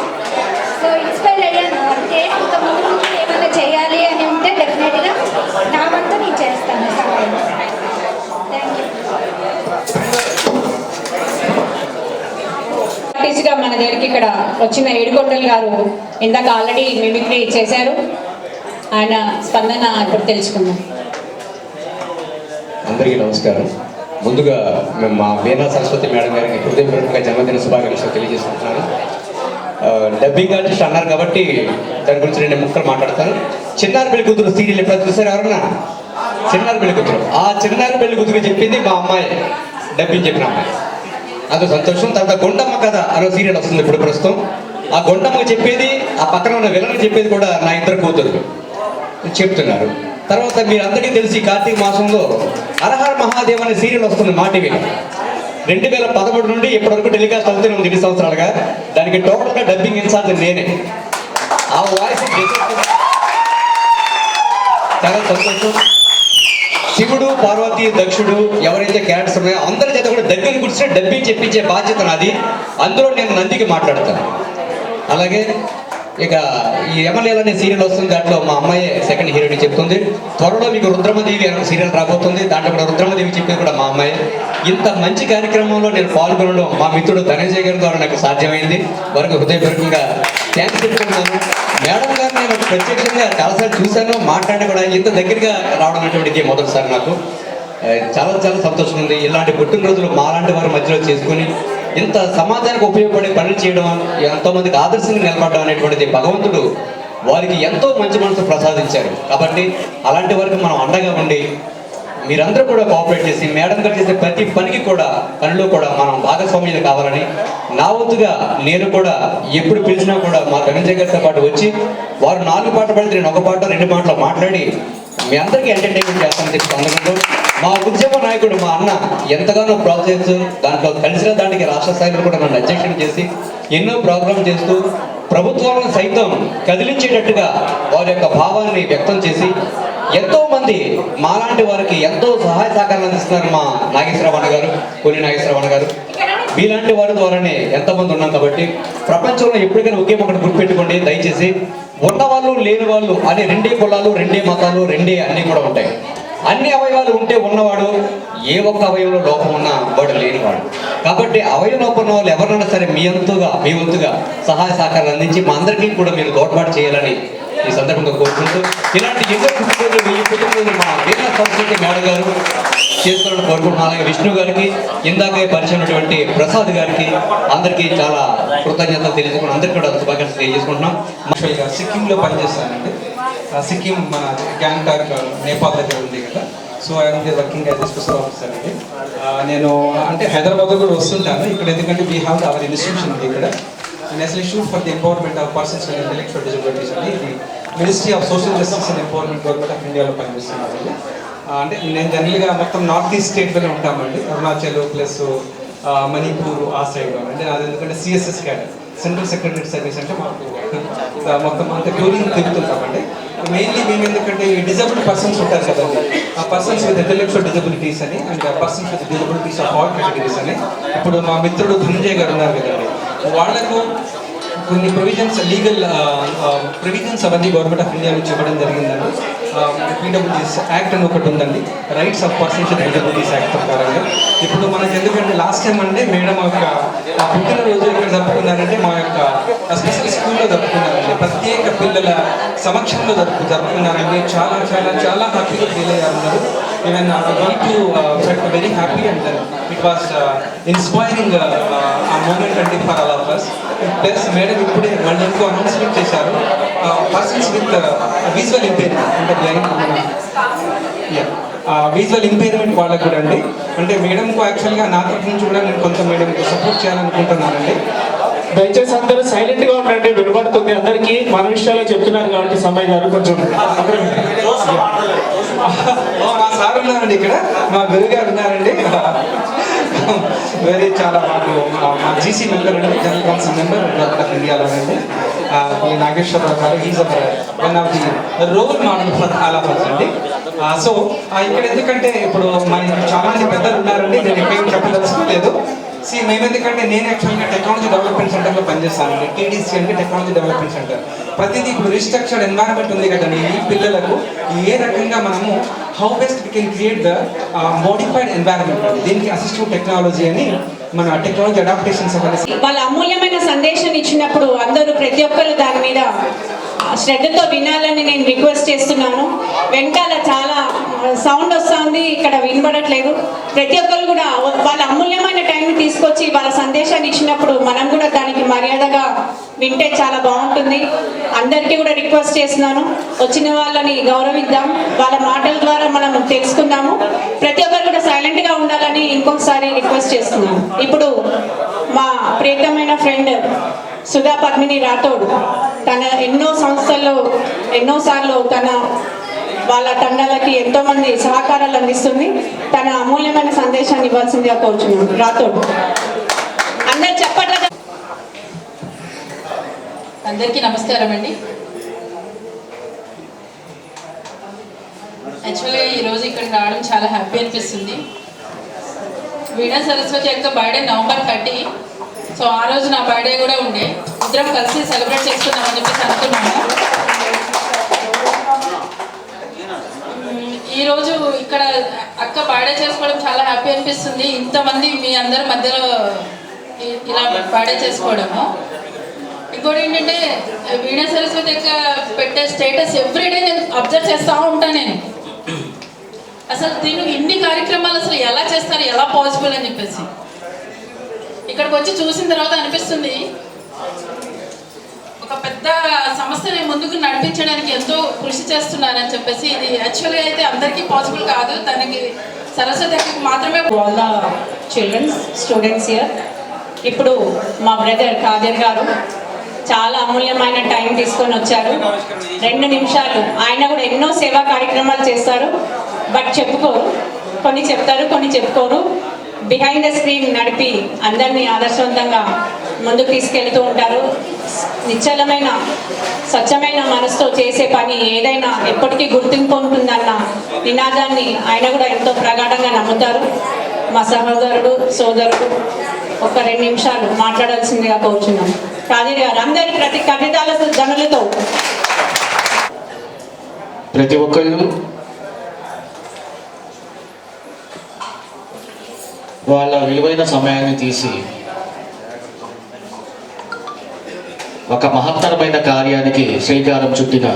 సో ఇన్స్పైర్ అయ్యాను. అంటే ఇంకా ముందు ఏమైనా చేయాలి అని ఉంటే డెఫినెట్గా నా వంతు నేను చేస్తాను సహాయం. Thank you. మన దగ్గరికి ఇక్కడ వచ్చిన ఏడుకొండలు గారు ఇందాక ఆల్రెడీ మిమిక్రీ చేశారు. ఆయన స్పందన ఇప్పుడు తెలుసుకుందాం. అందరికీ నమస్కారం. ముందుగా మేము మా వీణా సరస్వతి మేడం గారికి హృదయపూర్వకంగా జన్మదిన శుభాకాంక్షలు తెలియజేసుకుంటున్నాను. డబ్బింగ్ ఆర్టిస్ట్ అన్నారు కాబట్టి దాని గురించి 2 ముక్కలు మాట్లాడతాను. చిన్నారి పెళ్లి కూతురు సీరియల్ ఎప్పుడు చూసారు ఎవరన్నా? చిన్నారి పెళ్లి కూతురు. ఆ చిన్నారి పెళ్లి కూతురు చెప్పింది మా అమ్మాయి, డబ్బింగ్ చెప్పిన అమ్మాయి. అదో సంతోషం. తర్వాత గుండమ్మ కథ అనే సీరియల్ వస్తుంది ఇప్పుడు ప్రస్తుతం. ఆ గుండమ్మకి చెప్పేది, ఆ పక్కన ఉన్న విలన్కి చెప్పేది కూడా నా 2 కూతురు చెప్తున్నారు. తర్వాత మీరు అందరికీ తెలిసి కార్తీక మాసంలో హరహర మహాదేవ్ అనే సీరియల్ వస్తుంది మా టీవీలో. 2013 నుండి ఇప్పటివరకు టెలికాస్ట్ అవుతూనే ఉంది 2 సంవత్సరాలుగా. దానికి టోటల్గా డబ్బింగ్ ఇన్ఛార్జ్ నేనే. ఆ వాయిస్ చాలా సంతోషం. శివుడు, పార్వతి, దక్షుడు ఎవరైతే క్యారెక్టర్స్ ఉన్నాయో అందరి చేత కూడా దగ్గర కూర్చొని డబ్బింగ్ చెప్పించే బాధ్యత నాది. అందులో నేను నందికి మాట్లాడతాను. అలాగే ఇక ఈ ఎమ్మెల్యేలు అనే సీరియల్ వస్తుంది. దాంట్లో మా అమ్మాయి సెకండ్ హీరోయిన్ చెప్తుంది. త్వరలో మీకు రుద్రమదేవి అనే సీరియల్ రాబోతుంది. దాంట్లో కూడా రుద్రమదేవి చెప్పేది కూడా మా అమ్మాయి. ఇంత మంచి కార్యక్రమంలో నేను పాల్గొనడం మా మిత్రుడు ధనంజయ్ గారి ద్వారా నాకు సాధ్యమైంది. వారికి హృదయపూర్వకంగా థ్యాంక్స్ చెప్పుకుంటున్నాను. మేడం గారు నేను ప్రత్యక్షంగా చాలాసార్లు చూశాను, మాట్లాడి కూడా ఇంత దగ్గరగా రావడం అనేటువంటిది మొదటిసారి నాకు. చాలా చాలా సంతోషం ఉంది. ఇలాంటి పుట్టినరోజులు మాలాంటి వారి మధ్యలో చేసుకుని ఇంత సమాజానికి ఉపయోగపడే పనులు చేయడం, ఎంతోమందికి ఆదర్శంగా నిలబడడం అనేటువంటిది భగవంతుడు వారికి ఎంతో మంచి మనసు ప్రసాదించారు. కాబట్టి అలాంటి వారికి మనం అండగా ఉండి మీరందరూ కూడా కోఆపరేట్ చేసి మేడం గారు చేసే ప్రతి పనికి కూడా పనిలో కూడా మనం భాగస్వామ్యం కావాలని, నా వంతుగా నేను కూడా ఎప్పుడు పిలిచినా కూడా మా ధనంజయ్ గారితో పాటు వచ్చి వారు 4 పాటలు పడితే నేను 1 పాట 2 పాటలు మాట్లాడి మీ అందరికీ ఎంటర్టైన్మెంట్ చేస్తానని చెప్పి అందుకుంటూ మా ఉద్యమ నాయకుడు మా అన్న ఎంతగానో ప్రోత్సహిస్తూ దాంట్లో కలిసిన దానికి రాష్ట్ర స్థాయిలో కూడా నన్ను అధ్యక్షుడు చేసి ఎన్నో ప్రోగ్రాం చేస్తూ ప్రభుత్వాలను సైతం కదిలించేటట్టుగా వారి యొక్క భావాన్ని వ్యక్తం చేసి ఎంతో మంది మాలాంటి వారికి ఎంతో సహాయ సహకారాలు అందిస్తున్నారు. మా నాగేశ్వరరావు గారు, కొలి నాగేశ్వరరావు గారు, మీలాంటి వారి ద్వారానే ఎంతమంది ఉన్నాం. కాబట్టి ప్రపంచంలో ఎప్పటికైనా ఒకే ఒకటి గుర్తుపెట్టుకోండి, దయచేసి ఉన్నవాళ్ళు లేని వాళ్ళు అనే 2 కులాలు, 2 మతాలు, 2 అన్నీ కూడా ఉంటాయి. అన్ని అవయవాలు ఉంటే ఉన్నవాడు, ఏ ఒక్క అవయవంలో లోపం ఉన్నా వాడు లేనివాడు. కాబట్టి అవయవ లోపం ఉన్న వాళ్ళు ఎవరైనా సరే మీ వంతుగా సహాయ సహకారాలు అందించి మా అందరికీ కూడా మీరు తోడ్పాటు చేయాలని ఈ సందర్భంగా కోరుకుంటూ, ఇలాంటి ఎన్నో పుట్టినరోజులు, ఈ పుట్టినరోజులు మా వీర సంస్కృతి మేడం గారు చేసుకోవాలని కోరుకుంటున్నాను. అలాగే విష్ణు గారికి, ఇందాకే పరిచయమైనటువంటి ప్రసాద్ గారికి అందరికీ చాలా కృతజ్ఞతలు తెలియజేసుకుని అందరికీ కూడా శుభాకాంక్షలు తెలియజేసుకుంటున్నాం. సిక్కింలో పనిచేస్తానండి. సిక్కిం మన గ్యాంగ్టాక్ నేపాల్ దగ్గర ఉంది కదా. So I'm working as a special officer అండి. నేను అంటే హైదరాబాద్ కూడా వస్తుంటాను ఇక్కడ, ఎందుకంటే వీ హ్యావ్ అవర్ ఇన్స్టిట్యూషన్ ఉంది ఇక్కడ. National institute for the empowerment of persons with intellectual disabilities అండి. ఇది ministry of social justice and empowerment government of ఇండియాలో పనిచేస్తున్నానండి. అంటే నేను జనరల్గా మొత్తం నార్త్ ఈస్ట్ స్టేట్లోనే ఉంటామండి. అరుణాచల్ ప్లస్ మణిపూర్ ఆ సైడ్లో అంటే అది ఎందుకంటే CSS cadre, central secretary service అంటే మాకు మొత్తం అంత టూరింగ్ తిరుగుతుంటామండి. మెయిన్లీ మేము ఎందుకంటే డిజబుల్డ్ పర్సన్స్ ఉంటారు కదండి, ఆ పర్సన్స్ విత్ ఇంటెలెక్చువల్ డిజబిలిటీస్ అని and persons with disabilities of all categories అని. ఇప్పుడు మా మిత్రుడు ధనంజయ్ గారు ఉన్నారు కదండి, వాళ్లకు కొన్ని ప్రొవిజన్స్, లీగల్ ప్రొవిజన్స్ అవన్నీ గవర్నమెంట్ ఆఫ్ ఇండియా నుంచి ఇవ్వడం జరిగిందండి. పీడబ్ల్యూడీస్ యాక్ట్ అని ఒకటి ఉందండి, rights of persons with disabilities act ప్రకారంగా. ఇప్పుడు మనకి ఎందుకంటే లాస్ట్ టైం అంటే మేడం యొక్క పుట్టినరోజు ఇక్కడ జరుపుకున్నారంటే మా యొక్క స్పెషల్ స్కూల్లో జరుపుకున్నారండి. ప్రత్యేక పిల్లల సమక్షంలో జరుపుకున్నారండి. చాలా చాలా చాలా హ్యాపీగా ఫీల్ అయ్యారు. Even going to felt very happy and it was inspiring ఆ మూమెంట్ అండి for all of us. Plus madam ఇప్పుడే మళ్ళీ ఇంకో అనౌన్స్మెంట్ చేశారు, పర్సన్స్ విత్ విజువల్ ఇంపైర్మెంట్ అంటే బ్లైండ్ విజువల్ ఇంపైర్మెంట్ వాళ్ళకు కూడా అండి. అంటే మేడంకు యాక్చువల్గా నా తరఫు నుంచి కూడా నేను కొంత మేడంకు సపోర్ట్ చేయాలనుకుంటున్నానండి. దయచేసి అందరూ సైలెంట్ గా ఉండండి, వినబడుతుంది అందరికీ. మన విషయాలు చెప్తున్నారు కాబట్టి సమయ గారు కొంచెం మా సార్ ఉన్నారండి ఇక్కడ, మా గురువు గారు ఉన్నారండి. వెరీ చాలా మాకు మా జీసీ మెంబర్ అండి, general council member government of ఇండియాలోనండి. ఈ Nageswararao garu is one of the role model for all of us అండి. సో ఇక్కడ ఎందుకంటే ఇప్పుడు మన చాలా మంది పెద్దలు ఉన్నారండి, నేను ఎక్కడేం చెప్పదలుచుకోలేదు. మేము ఎందుకంటే నేను యాక్చువల్గా టెక్నాలజీ డెవలప్మెంట్ సెంటర్లో పనిచేస్తానండి. టీడీసీ అంటే టెక్నాలజీ డెవలప్మెంట్ సెంటర్. ప్రతిదీ ఇప్పుడు రీస్ట్రక్చర్డ్ ఎన్వైరన్మెంట్ ఉంది కదండి, ఈ పిల్లలకు ఏ రకంగా మనము how best we can create the modified environment, దీనికి అసిస్టివ్ టెక్నాలజీ అని మన టెక్నాలజీ అడాప్టేషన్స్ అనేది. వాళ్ళ అమూల్యమైన సందేశం ఇచ్చినప్పుడు అందరూ ప్రతి ఒక్కరు దాని మీద శ్రద్ధతో వినాలని నేను రిక్వెస్ట్ చేస్తున్నాను. వెనకాల చాలా సౌండ్ వస్తుంది, ఇక్కడ వినబడట్లేదు. ప్రతి ఒక్కరు కూడా వాళ్ళ అమూల్యమైన టైంని తీసుకొచ్చి వాళ్ళ సందేశాన్ని ఇచ్చినప్పుడు మనం కూడా దానికి మర్యాదగా వింటే చాలా బాగుంటుంది. అందరికీ కూడా రిక్వెస్ట్ చేస్తున్నాను, వచ్చిన వాళ్ళని గౌరవిద్దాం, వాళ్ళ మాటల ద్వారా మనం తెలుసుకుందాము. ప్రతి ఒక్కరు కూడా సైలెంట్గా ఉండాలని ఇంకొకసారి రిక్వెస్ట్ చేస్తున్నాను. ఇప్పుడు మా ప్రియతమైన ఫ్రెండ్ సుధా పద్మిని రాథోడ్ తన ఎన్నో సంస్థల్లో ఎన్నోసార్లు వాళ్ళ తండాలకి ఎంతో మంది సహకారాలు అందిస్తుంది. తన అమూల్యమైన సందేశాన్ని ఇవ్వాల్సిందిగా కోరుచున్నాను. రాథోడ్ అందరు చెప్పట్ల. అందరికీ నమస్కారం అండి. యాక్చువల్గా ఈరోజు ఇక్కడ రావడం చాలా హ్యాపీ అనిపిస్తుంది. వీణా సరస్వతి యొక్క బర్త్డే November 30. సో ఆ రోజు నా బర్త్డే కూడా ఉండే, ఇద్దరం కలిసి సెలబ్రేట్ చేసుకుందామని చెప్పేసి అనుకున్నాము. ఈరోజు ఇక్కడ అక్క బర్త్డే చేసుకోవడం చాలా హ్యాపీ అనిపిస్తుంది. ఇంతమంది మీ అందరి మధ్యలో ఇలా బర్త్డే చేసుకోవడము. ఇంకోటి ఏంటంటే వీణా సరస్వతి యొక్క పెట్టే స్టేటస్ ఎవ్రీడే నేను అబ్జర్వ్ చేస్తూ ఉంటాను. నేను అసలు దీనికి ఇన్ని కార్యక్రమాలు అసలు ఎలా చేస్తారు, ఎలా పాసిబుల్ అని చెప్పేసి. ఇక్కడికి వచ్చి చూసిన తర్వాత అనిపిస్తుంది ఒక పెద్ద సంస్థని ముందుకు నడిపించడానికి ఎంతో కృషి చేస్తున్నారని చెప్పేసి. ఇది యాక్చువల్గా అయితే అందరికీ పాసిబుల్ కాదు, తనకి సరస్వతి మాత్రమే. All the childrens students here. ఇప్పుడు మా బ్రదర్ కాదర్ గారు చాలా అమూల్యమైన టైం తీసుకొని వచ్చారు. 2 నిమిషాలు. ఆయన కూడా ఎన్నో సేవా కార్యక్రమాలు చేస్తారు, బట్ చెప్పుకోరు. కొన్ని చెప్తారు, కొన్ని చెప్పుకోరు. బిహైండ్ ద స్క్రీన్ నడిపి అందరినీ ఆదర్శవంతంగా ముందుకు తీసుకెళ్తూ ఉంటారు. నిశ్చలమైన స్వచ్ఛమైన మనసుతో చేసే పని ఏదైనా ఎప్పటికీ గుర్తింపు ఉంటుందన్న నినాదాన్ని ఆయన కూడా ఎంతో ప్రగాఢంగా నమ్ముతారు. మా సహోదరుడు సోదరుడు ఒక 2 నిమిషాలు మాట్లాడాల్సిందిగా కోరుచున్నాం. కాదర్ గారు అందరి ప్రతి కవితాల ధనులతో. ప్రతి ఒక్కళ్ళు వాళ్ళ విలువైన సమయాన్ని తీసి ఒక మహత్తరమైన కార్యానికి శ్రీకారం చుట్టిన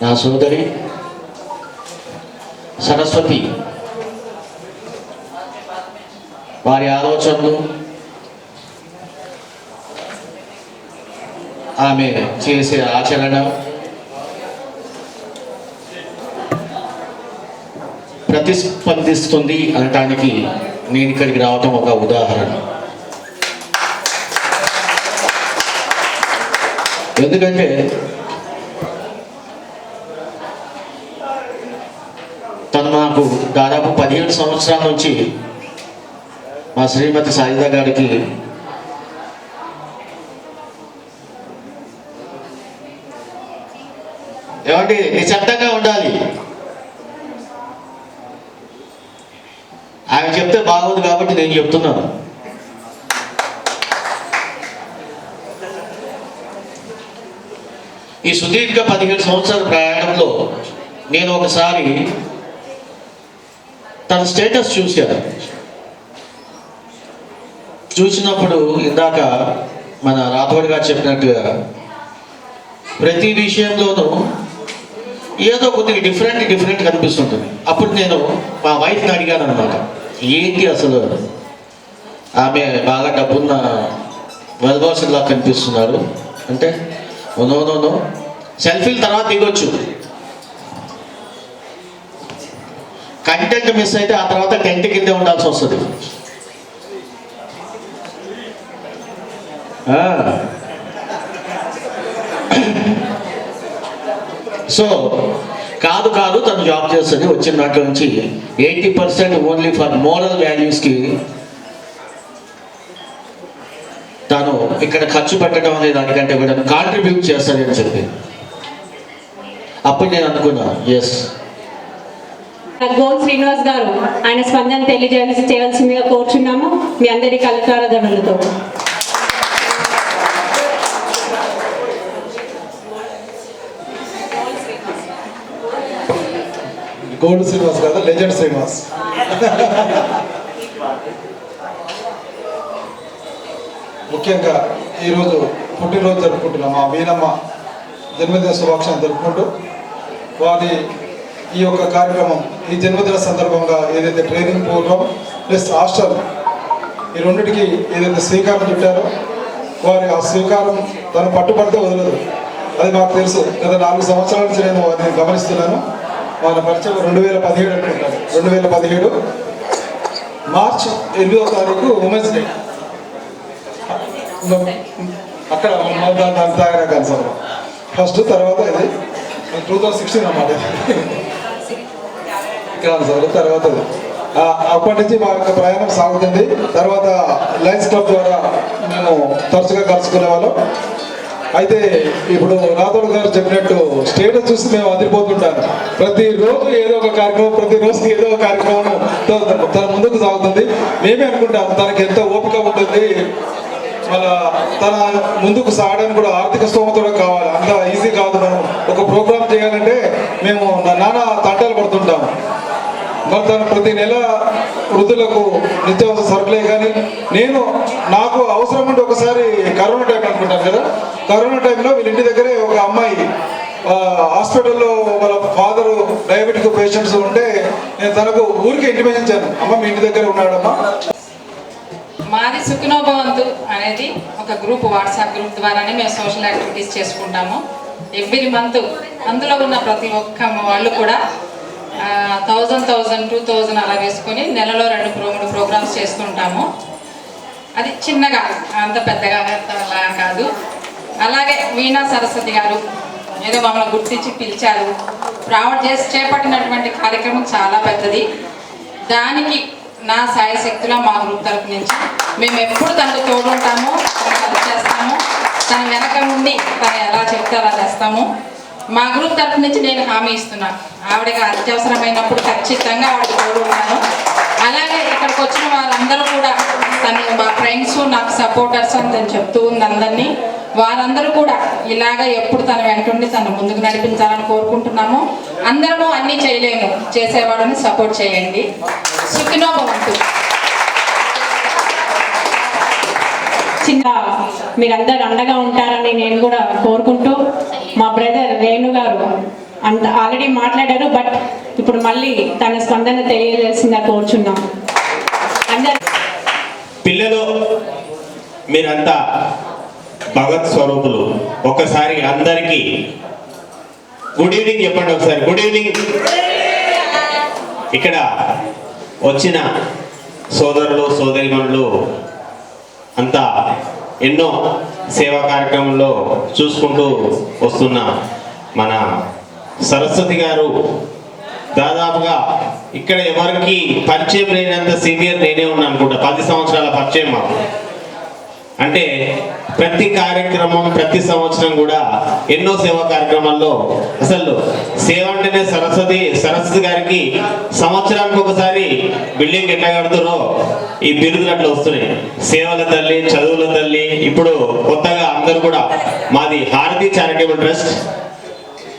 నా సోదరి సరస్వతి వారి ఆలోచనలు, ఆమె చేసే ఆచరణ ప్రతిస్పందిస్తుంది అనటానికి నేను ఇక్కడికి రావటం ఒక ఉదాహరణ. ఎందుకంటే తను నాకు దాదాపు 17 సంవత్సరాల నుంచి మా శ్రీమతి సాయిదా గారికి ఏమంటే నిశ్శబ్దంగా ఉండాలి, ఆమె చెప్తే బాగోదు కాబట్టి నేను చెప్తున్నాను. ఈ సుదీర్ఘ 17 సంవత్సరాల ప్రయాణంలో నేను ఒకసారి తన స్టేటస్ చూశాను. చూసినప్పుడు ఇందాక మన రాథోడ్ గారు చెప్పినట్టుగా ప్రతి విషయంలోనూ ఏదో కొద్దిగా డిఫరెంట్ కనిపిస్తుంటుంది. అప్పుడు నేను మా వైఫ్ని అడిగాను అనమాట, ఏంటి అసలు ఆమె బాగా డబ్బున్న వెల్బాసులా కనిపిస్తున్నారు అంటే, నో సెల్ఫీల తర్వాత దిగొచ్చు, కంటెంట్ మిస్ అయితే ఆ తర్వాత టెంట్ కిందే ఉండాల్సి వస్తుంది. సో కాదు తను జాబ్ చేస్తుంది. వచ్చిన దాంట్లో నుంచి 80% ఓన్లీ ఫర్ మోరల్ వాల్యూస్కి తను ఇక్కడ ఖర్చు పెట్టడం అనే దానికంటే కూడా కాంట్రిబ్యూట్ చేస్తుంది అని చెప్పి అప్పుడు నేను అనుకున్నా, ఎస్. గోల్ శ్రీనివాస్ గారు ఆయన స్పందన తెలియజేయాల్సిందిగా కోరుచున్నాము మీ అందరి కలకాల ధనులతో. గోల్డ్ శ్రీనివాస్ కాదు, లెజెండ్ శ్రీనివాస్. ముఖ్యంగా ఈరోజు పుట్టినరోజు జరుపుకుంటున్నాం. మా వీణమ్మ జన్మదిన శుభాకాంక్షలు జరుపుకుంటూ వారి ఈ యొక్క కార్యక్రమం ఈ జన్మదిన సందర్భంగా ఏదైతే ట్రైనింగ్ ప్రోగ్రామ్ ప్లస్ హాస్టల్ ఈ రెండింటికి ఏదైతే శ్రీకారం చుట్టారో వారి ఆ శ్రీకారం తను పట్టుబడితే వదలదు. అది మాకు తెలుసు. గత 4 సంవత్సరాల నుంచి నేను వారిని గమనిస్తున్నాను. వాళ్ళ పరిచయం 2017 అనుకుంటాను. 2017 మార్చ్ 8వ తారీఖు ఉమెన్స్ డే. అక్కడ క్యాన్సర్ ఫస్ట్, తర్వాత ఇది 2016 అన్నమాట క్యాన్సర్. తర్వాత అప్పటి నుంచి మా యొక్క ప్రయాణం సాగుతుంది. తర్వాత లయన్స్ క్లబ్ ద్వారా మేము తరచుగా కలుసుకునే వాళ్ళం. అయితే ఇప్పుడు రాథోడ్ గారు చెప్పినట్టు స్టేటస్ చూసి మేము అదిరిపోతుంటాను. ప్రతిరోజు ఏదో ఒక కార్యక్రమం, ప్రతిరోజు ఏదో ఒక కార్యక్రమం తన ముందుకు సాగుతుంది. మేమే అనుకుంటాం తనకి ఎంత ఓపిక ఉంటుంది, మళ్ళా తన ముందుకు సాగడానికి కూడా ఆర్థిక స్తోమత కూడా కావాలి. అంత ఈజీ కాదు. మనం ఒక ప్రోగ్రామ్ చేయాలంటే మేము నానా తంటాలు పడుతుంటాము. మరి తను ప్రతి నెల వృద్ధులకు నిత్యావసర సరుకులే కానీ నాకు అవసరం ఉంటే ఒకసారి కరోనా టైం అనుకుంటాను కదా, కరోనా టైంలో వీళ్ళ ఇంటి దగ్గరే ఒక అమ్మాయి హాస్పిటల్లో వాళ్ళ ఫాదరు డయాబెటిక్ పేషెంట్స్ ఉంటే నేను తనకు ఊరికి ఇంటిమేషన్ ఇచ్చాను, అమ్మ మీ ఇంటి దగ్గర ఉన్నాడమ్మా. మాది సుఖనోభవంతు అనేది ఒక గ్రూప్, వాట్సాప్ గ్రూప్ ద్వారానే మేము సోషల్ యాక్టివిటీస్ చేసుకుంటాము. ఎవ్రీ మంత్ అందులో ఉన్న ప్రతి ఒక్క వాళ్ళు కూడా 1000, 2000 అలా వేసుకొని నెలలో 2-3 ప్రోగ్రామ్స్ చేస్తుంటాము. అది చిన్నగా, అంత పెద్దగా అలా కాదు. అలాగే వీణా సరస్వతి గారు ఏదో మమ్మల్ని గుర్తించి పిలిచారు. చేపట్టినటువంటి కార్యక్రమం చాలా పెద్దది. దానికి నా సాయ శక్తిలో మా గ్రూప్ తరపు నుంచి మేము ఎప్పుడు తనకు తోడుంటాము, హెల్ప్ చేస్తాము. తన వెనక ఉండి తను ఎలా చెప్తే అలా చేస్తాము. మా గ్రూప్ తరపు నుంచి నేను హామీ ఇస్తున్నాను, ఆవిడకి అత్యవసరమైనప్పుడు ఖచ్చితంగా ఆవిడకి తోడుంటాను. అలాగే ఇక్కడికి వచ్చిన వారందరూ కూడా తను మా ఫ్రెండ్స్, నాకు సపోర్టర్స్ అని తను చెప్తూ ఉంది అందరినీ. వారందరూ కూడా ఇలాగ ఎప్పుడు తన వెంటుండి తను ముందుకు నడిపించాలని కోరుకుంటున్నాము. అందరము అన్నీ చేయలేము, చేసేవాళ్ళని సపోర్ట్ చేయండి. సుఖినోభవంతు. చిన్న మీరందరూ అండగా ఉంటారని నేను కూడా కోరుకుంటూ, మా బ్రదర్ వేణు గారు ఆల్రెడీ మాట్లాడారు, బట్ ఇప్పుడు మళ్ళీ తన స్పందన తెలియజేసిందా కోరుచున్నాం. పిల్లలు మీరంతా భగత్ స్వరూపులు. ఒకసారి అందరికీ గుడ్ ఈవినింగ్ చెప్పండి. ఒకసారి గుడ్ ఈవినింగ్. ఇక్కడ వచ్చిన సోదరులు సోదరిమణులు అంతా ఎన్నో సేవా కార్యక్రమంలో చూసుకుంటూ వస్తున్న మన సరస్వతి గారు దాదాపుగా ఇక్కడ ఎవరికి పరిచయం లేనంత సీనియర్ నేనే ఉన్నాను అనుకుంటా. 10 సంవత్సరాల పరిచయం మాకు. అంటే ప్రతి కార్యక్రమం, ప్రతి సంవత్సరం కూడా ఎన్నో సేవా కార్యక్రమాల్లో, అసలు సేవ అంటేనే సరస్వతి గారికి సంవత్సరానికి ఒకసారి బిల్డింగ్ ఎట్లా కడుతున్నారో ఈ బిరుదులు అట్లా వస్తున్నాయి. సేవల తల్లి, చదువుల తల్లి. ఇప్పుడు కొత్తగా అందరూ కూడా మాది హారతి చారిటబుల్ ట్రస్ట్,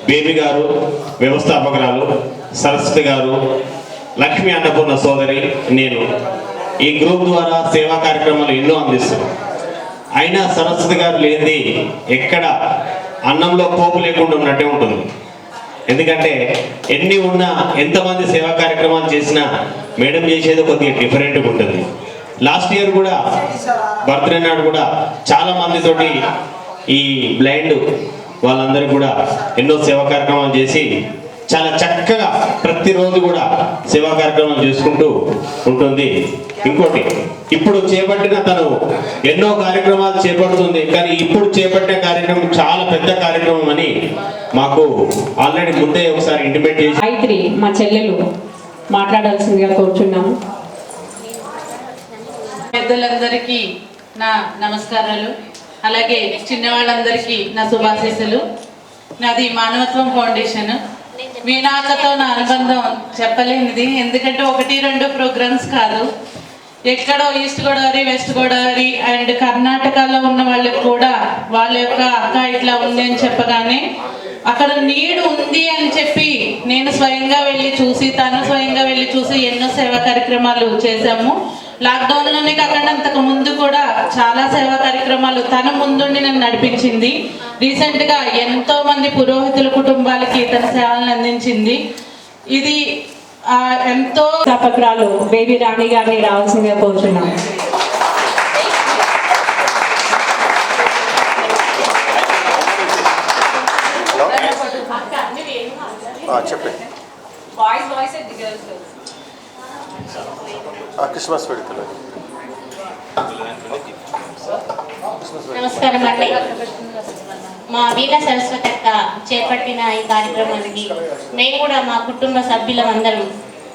బేబీ గారు వ్యవస్థాపకురాలు, సరస్వతి గారు, లక్ష్మీ అన్నపూర్ణ సోదరి, నేను ఈ గ్రూప్ ద్వారా సేవా కార్యక్రమాలు ఎన్నో అందిస్తున్నాం. అయినా సరస్వతి గారు లేనిది ఎక్కడ అన్నంలో పోపు లేకుండా ఉన్నట్టే ఉంటుంది. ఎందుకంటే ఎన్ని ఉన్నా, ఎంతమంది సేవా కార్యక్రమాలు చేసినా మేడం చేసేది కొద్దిగా డిఫరెంట్గా ఉంటుంది. లాస్ట్ ఇయర్ కూడా బర్త్డే నాడు కూడా చాలా మందితోటి ఈ బ్లైండ్ వాళ్ళందరూ కూడా ఎన్నో సేవా కార్యక్రమాలు చేసి చాలా చక్కగా ప్రతిరోజు కూడా సేవా కార్యక్రమాలు చేసుకుంటూ ఉంటుంది. ఇంకోటి, ఇప్పుడు చేపట్టిన తను ఎన్నో కార్యక్రమాలు చేపడుతుంది, కానీ ఇప్పుడు చేపట్టే కార్యక్రమం చాలా పెద్ద కార్యక్రమం అని మాకు ఆల్రెడీ ముందే ఒకసారి ఇంటిమేట్ చేసి. గాయత్రి మా చెల్లెలు మాట్లాడాల్సిందిగా కోరుచున్నాము. పెద్దలందరికీ నా నమస్కారాలు. అలాగే చిన్నవాళ్ళందరికీ నా శుభాశీస్సులు. నాది మానవత్వం ఫౌండేషన్. వీణాకతో నా అనుబంధం చెప్పలేనిది. ఎందుకంటే 1-2 ప్రోగ్రామ్స్ కాదు, ఎక్కడో east Godavari, west Godavari and కర్ణాటకలో ఉన్న వాళ్ళకి కూడా వాళ్ళ యొక్క అక్క ఇట్లా ఉంది అని చెప్పగానే అక్కడ నీడు ఉంది అని చెప్పి నేను స్వయంగా వెళ్ళి చూసి, తను స్వయంగా వెళ్ళి చూసి ఎన్నో సేవా కార్యక్రమాలు చేశాము. లాక్డౌన్లోనే కాకుండా అంతకు ముందు కూడా చాలా సేవా కార్యక్రమాలు తన ముందుండి నన్ను నడిపించింది. రీసెంట్గా ఎంతో మంది పురోహితుల కుటుంబాలకి తన సేవలను అందించింది. ఇది ఎంతో. స్థాపకురాలు బేబీ రాణి గారిని రావాల్సిందిగా కోరుచున్నాం. నమస్కారం అండి. మా వీణా సరస్వతి అక్క చేపట్టిన ఈ కార్యక్రమానికి మేము కూడా మా కుటుంబ సభ్యులందరం,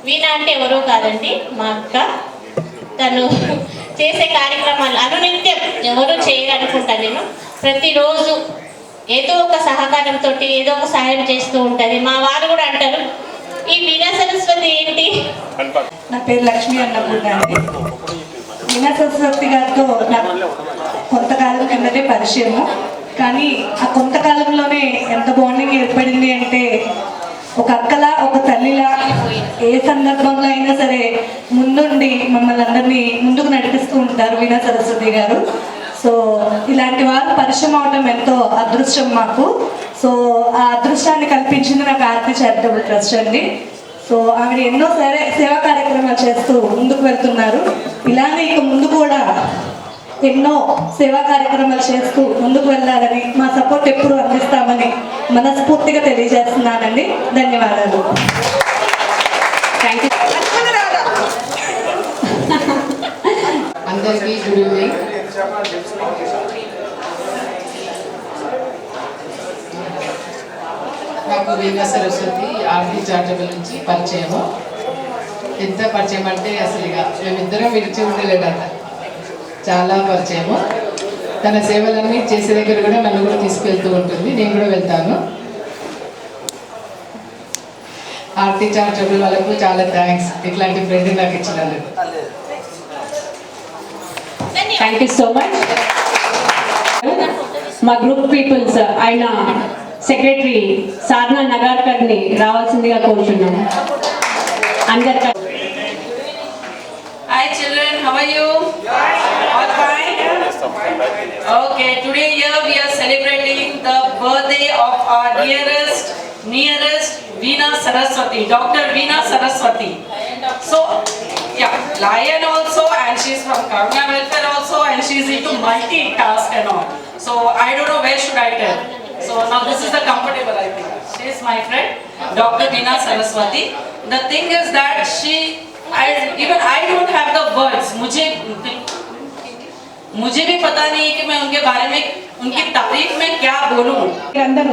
వీణా అంటే ఎవరో కాదండి మా అక్క. తను చేసే కార్యక్రమాలు అనునిత్యం ఎవరు చేయరనుకుంటాను నేను. ప్రతిరోజు ఏదో ఒక సహకారంతో ఏదో ఒక సహాయం చేస్తూ ఉంటుంది. మా వారు కూడా అంటారు, ఈ వీణా సరస్వతి ఏంటి? నా పేరు లక్ష్మీ అన్నపూర్ణ అండి. వీణా సరస్వతి గారితో నాకు కొంతకాలం కిందటే పరిచయము. కానీ ఆ కొంతకాలంలోనే ఎంత బాండింగ్ ఏర్పడింది అంటే, ఒక అక్కలా, ఒక తల్లిలా ఏ సందర్భంలో అయినా సరే ముందుండి మమ్మల్ని అందరినీ ముందుకు నడిపిస్తూ ఉంటారు వీణా సరస్వతి గారు. సో ఇలాంటి వారు పరిచయం అవడం ఎంతో అదృష్టం మాకు. సో ఆ అదృష్టాన్ని కల్పించింది నాకు హారతి చారిటబుల్ ట్రస్ట్ అండి. సో ఆవిడ ఎన్నో సేవా కార్యక్రమాలు చేస్తూ ముందుకు వెళ్తున్నారు. ఇలానే ఇక ముందు కూడా ఎన్నో సేవా కార్యక్రమాలు చేస్తూ ముందుకు వెళ్ళాలని మా సపోర్ట్ ఎప్పుడు అందిస్తామని మనస్ఫూర్తిగా తెలియజేస్తున్నానండి. ధన్యవాదాలు. Thank you. అందరికీ గుడ్ ఈవినింగ్. నాకు వీణా సరస్వతి ఆర్టీ చారిటబుల్ నుంచి పరిచయము. ఎంత పరిచయం అంటే అసలు ఇక మేమిద్దరం విడిచి ఉండలేడంట, చాలా పరిచయము. తన సేవలన్నీ చేసే దగ్గర కూడా నన్ను కూడా తీసుకెళ్తూ ఉంటుంది, నేను కూడా వెళ్తాను. ఆర్టీ చారిటబుల్ వాళ్ళకు చాలా థ్యాంక్స్, ఇట్లాంటి ఫ్రెండ్ నాకు ఇచ్చినందుకు. Thank you so much. మా గ్రూప్ పీపుల్స్ ఆయన సెక్రటరీ సాధనా నగార్కర్ని రావాల్సిందిగా కోరుతున్నాము. అందరికీ Hi children, how are you? All fine? Okay, today here we are celebrating the birthday of our nearest Veena Saraswati, Dr. Veena Saraswati. So, yeah, Lion also, and she's from Karuna Welfare also, and she's into multitask and all. So, I don't know where should I tell. So, now this is the comfortable, I think. She is my friend, Dr. Veena Saraswati. The thing is that even I don't have the words. मुझे भी पता नहीं है कि मैं उनके बारे में, उनकी तारीफ में क्या बोलूं. అందరూ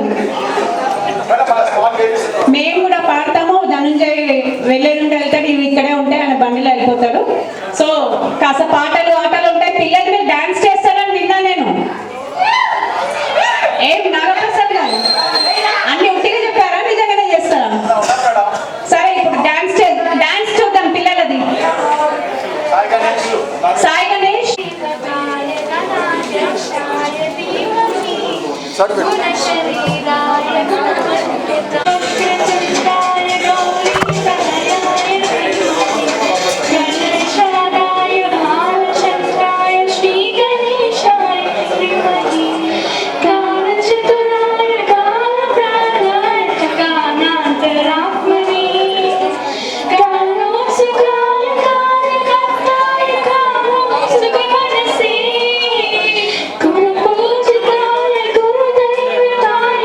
మేము కూడా పాడతాము. ధనుంజయ్ వెళ్ళే నుండి వెళ్తాడు, ఇవి ఇక్కడే ఉంటాయి, ఆయన బండిలో వెళ్ళిపోతాడు. సో కాస్త పాటలు ఆటలు ఉంటాయి. పిల్లలు మీరు డాన్స్ చేస్తారని విన్నా నేను. ఏం నాగప్రసాద్ గారు అన్ని ఉట్టిగా చెప్పారా, నిజంగానే చేస్తారా? సరే, ఇప్పుడు డాన్స్ చూద్దాం పిల్లలది. సాయి గణేష్. గురు పూజితాయ గురుదైవతాయ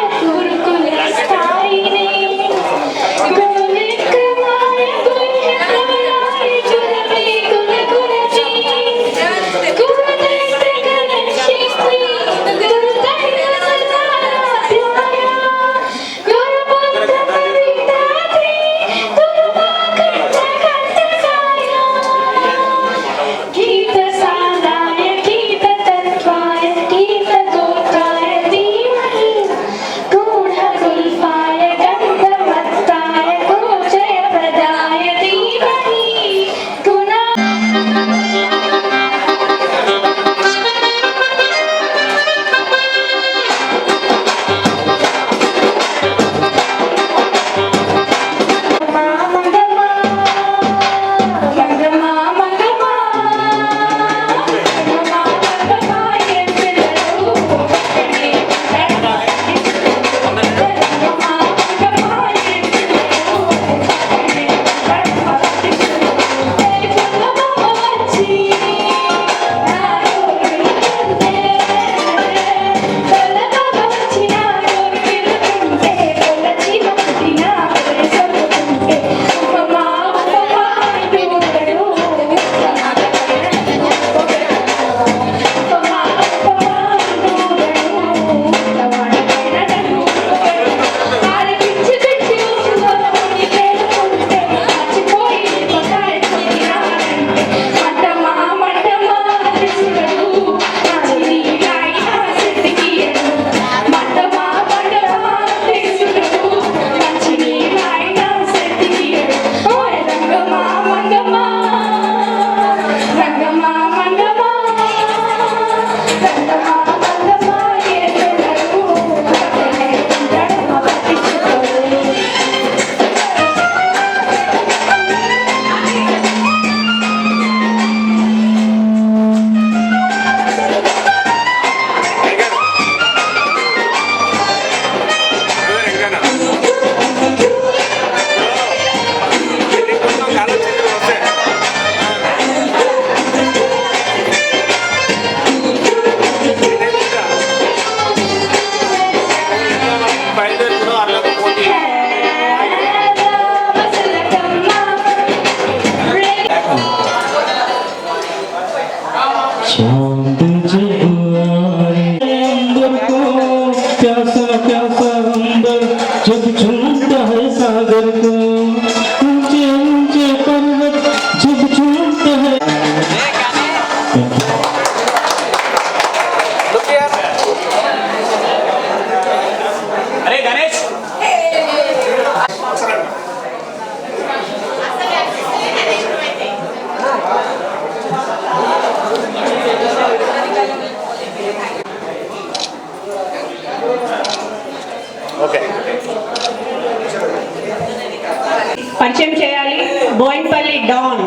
పరిచయం చేయాలి. బోయిన్పల్లి డాన్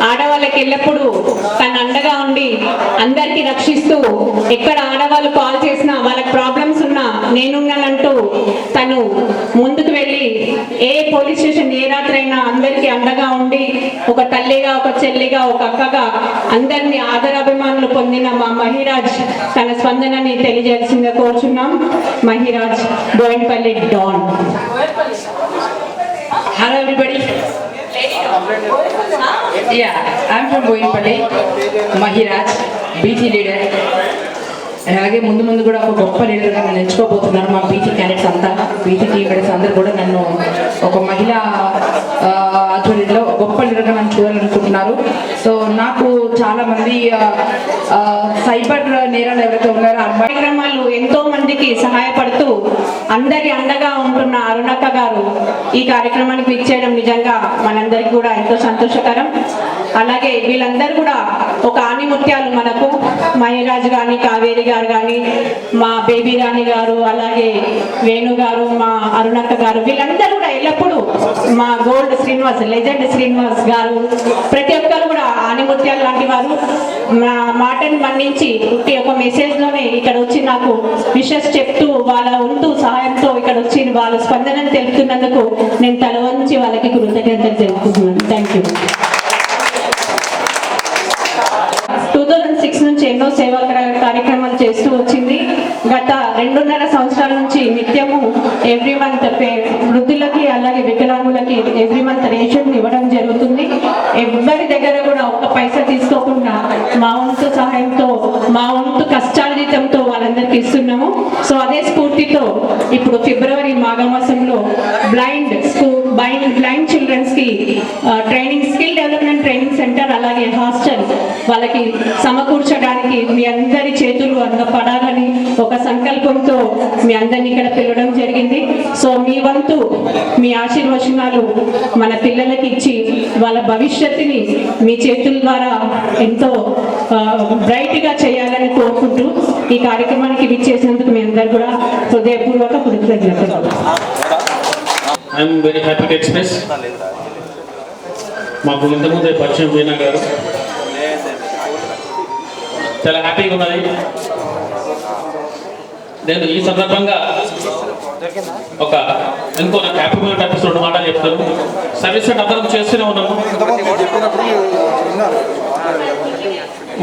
ఆడవాళ్ళకి ఎల్లప్పుడూ తన అండగా ఉండి అందరికీ రక్షిస్తూ, ఎక్కడ ఆడవాళ్ళు కాల్ చేసినా వాళ్ళకి ప్రాబ్లమ్స్ ఉన్నా నేనున్నానంటూ తను ముందుకు వెళ్ళి ఏ పోలీస్ స్టేషన్ ఏ రాత్రైనా అందరికీ అండగా ఉండి ఒక తల్లిగా, ఒక చెల్లిగా, ఒక అక్కగా అందరినీ ఆదరాభిమానులు పొందిన మా మహిరాజ్ తన స్పందనని తెలియజేయాల్సిందిగా కోరుచున్నాం. మహిరాజ్, బోయిన్పల్లి డాన్. Hello everybody. Yeah, I'm from Boinpalli, Mahiraj, BT leader. అలాగే ముందు ముందు కూడా ఒక గొప్ప లీడర్గా నన్ను ఎంచుకోబోతున్నారు మా బీటీ క్యాండిడేట్స్ అంతా, బీటీ టీమ్ క్యాండిడేట్స్ అందరూ కూడా నన్ను ఒక మహిళా ఆధ్వర్యంలో గొప్ప లీడర్గా నన్ను చూడాలనుకుంటున్నారు. సో నాకు చాలామంది సైబర్ నేరాలు ఎవరైతే ఉన్నారో కార్యక్రమాలు ఎంతో మందికి సహాయపడుతూ అందరి అండగా ఉంటున్న అరుణక్క గారు ఈ కార్యక్రమానికి ఇచ్చేయడం నిజంగా మనందరికీ కూడా ఎంతో సంతోషకరం. అలాగే వీళ్ళందరూ కూడా ఒక ఆణిముత్యాలు మనకు, మహిరాజ్ కానీ, కావేరి గారు కానీ, మా బేబీ రాణి గారు, అలాగే వేణు గారు, మా అరుణక్క గారు, వీళ్ళందరూ కూడా ఎల్లప్పుడూ మా గోల్డ్ శ్రీనివాస్, లెజెండ్ శ్రీనివాస్ గారు, ప్రతి ఒక్కరు కూడా ఆణిముత్యాలు లాంటి వారు. మా మాటను మన్నించి ఒక మెసేజ్లోనే ఇక్కడ వచ్చి నాకు విషెస్ చెప్తూ వాళ్ళ వంతు సహాయంతో ఇక్కడ వచ్చి వాళ్ళ స్పందనను తెలుపుతున్నందుకు నేను తల వంచి వాళ్ళకి కృతజ్ఞతలు తెలుపుతున్నాను. Thank you. 2006 నుంచి ఎన్నో సేవా కార్యక్రమాలు చేస్తూ వచ్చింది. గత 2.5 సంవత్సరాల నుంచి నిత్యము ఎవ్రీ మంత్ వృద్ధులకి అలాగే వికలాంగులకి ఎవ్రీ మంత్ రేషన్ ఇవ్వడం జరుగుతుంది. ఎవరి దగ్గర కూడా ఒక్క పైసా తీసుకోకుండా మా వంతు సహాయంతో, మా వంతు కష్టార్జితంతో వాళ్ళందరికీ ఇస్తున్నాము. సో అదే స్ఫూర్తితో ఇప్పుడు ఫిబ్రవరి మాఘమాసంలో బ్లైండ్ చిల్డ్రన్స్ కి training, skill development training centre అలాగే హాస్టల్ వాళ్ళకి సమకూర్చడానికి మీ అందరి చేతులు అందపడాలని ఒక సంకల్పంతో మీ అందరినీ ఇక్కడ పిలవడం జరిగింది. సో మీ వంతు మీ ఆశీర్వచనాలు మన పిల్లలకి ఇచ్చి వాళ్ళ భవిష్యత్తుని మీ చేతుల ద్వారా ఎంతో బ్రైట్గా చేయాలని కోరుకుంటూ ఈ కార్యక్రమానికి విచ్చేసినందుకు మీ అందరు కూడా హృదయపూర్వక కృతజ్ఞతలు. I'm very happy to express, మాకు ఇంతకుముందే పరిచయం వీణా గారు, చాలా హ్యాపీగా ఉన్నది. నేను ఈ సందర్భంగా ఇంకో నాకు హ్యాపీ మూమెంట్ అనిపిస్తున్న 2 మాటలు చెప్తాను. సర్వీస్ అందరం చేస్తూనే ఉన్నాము.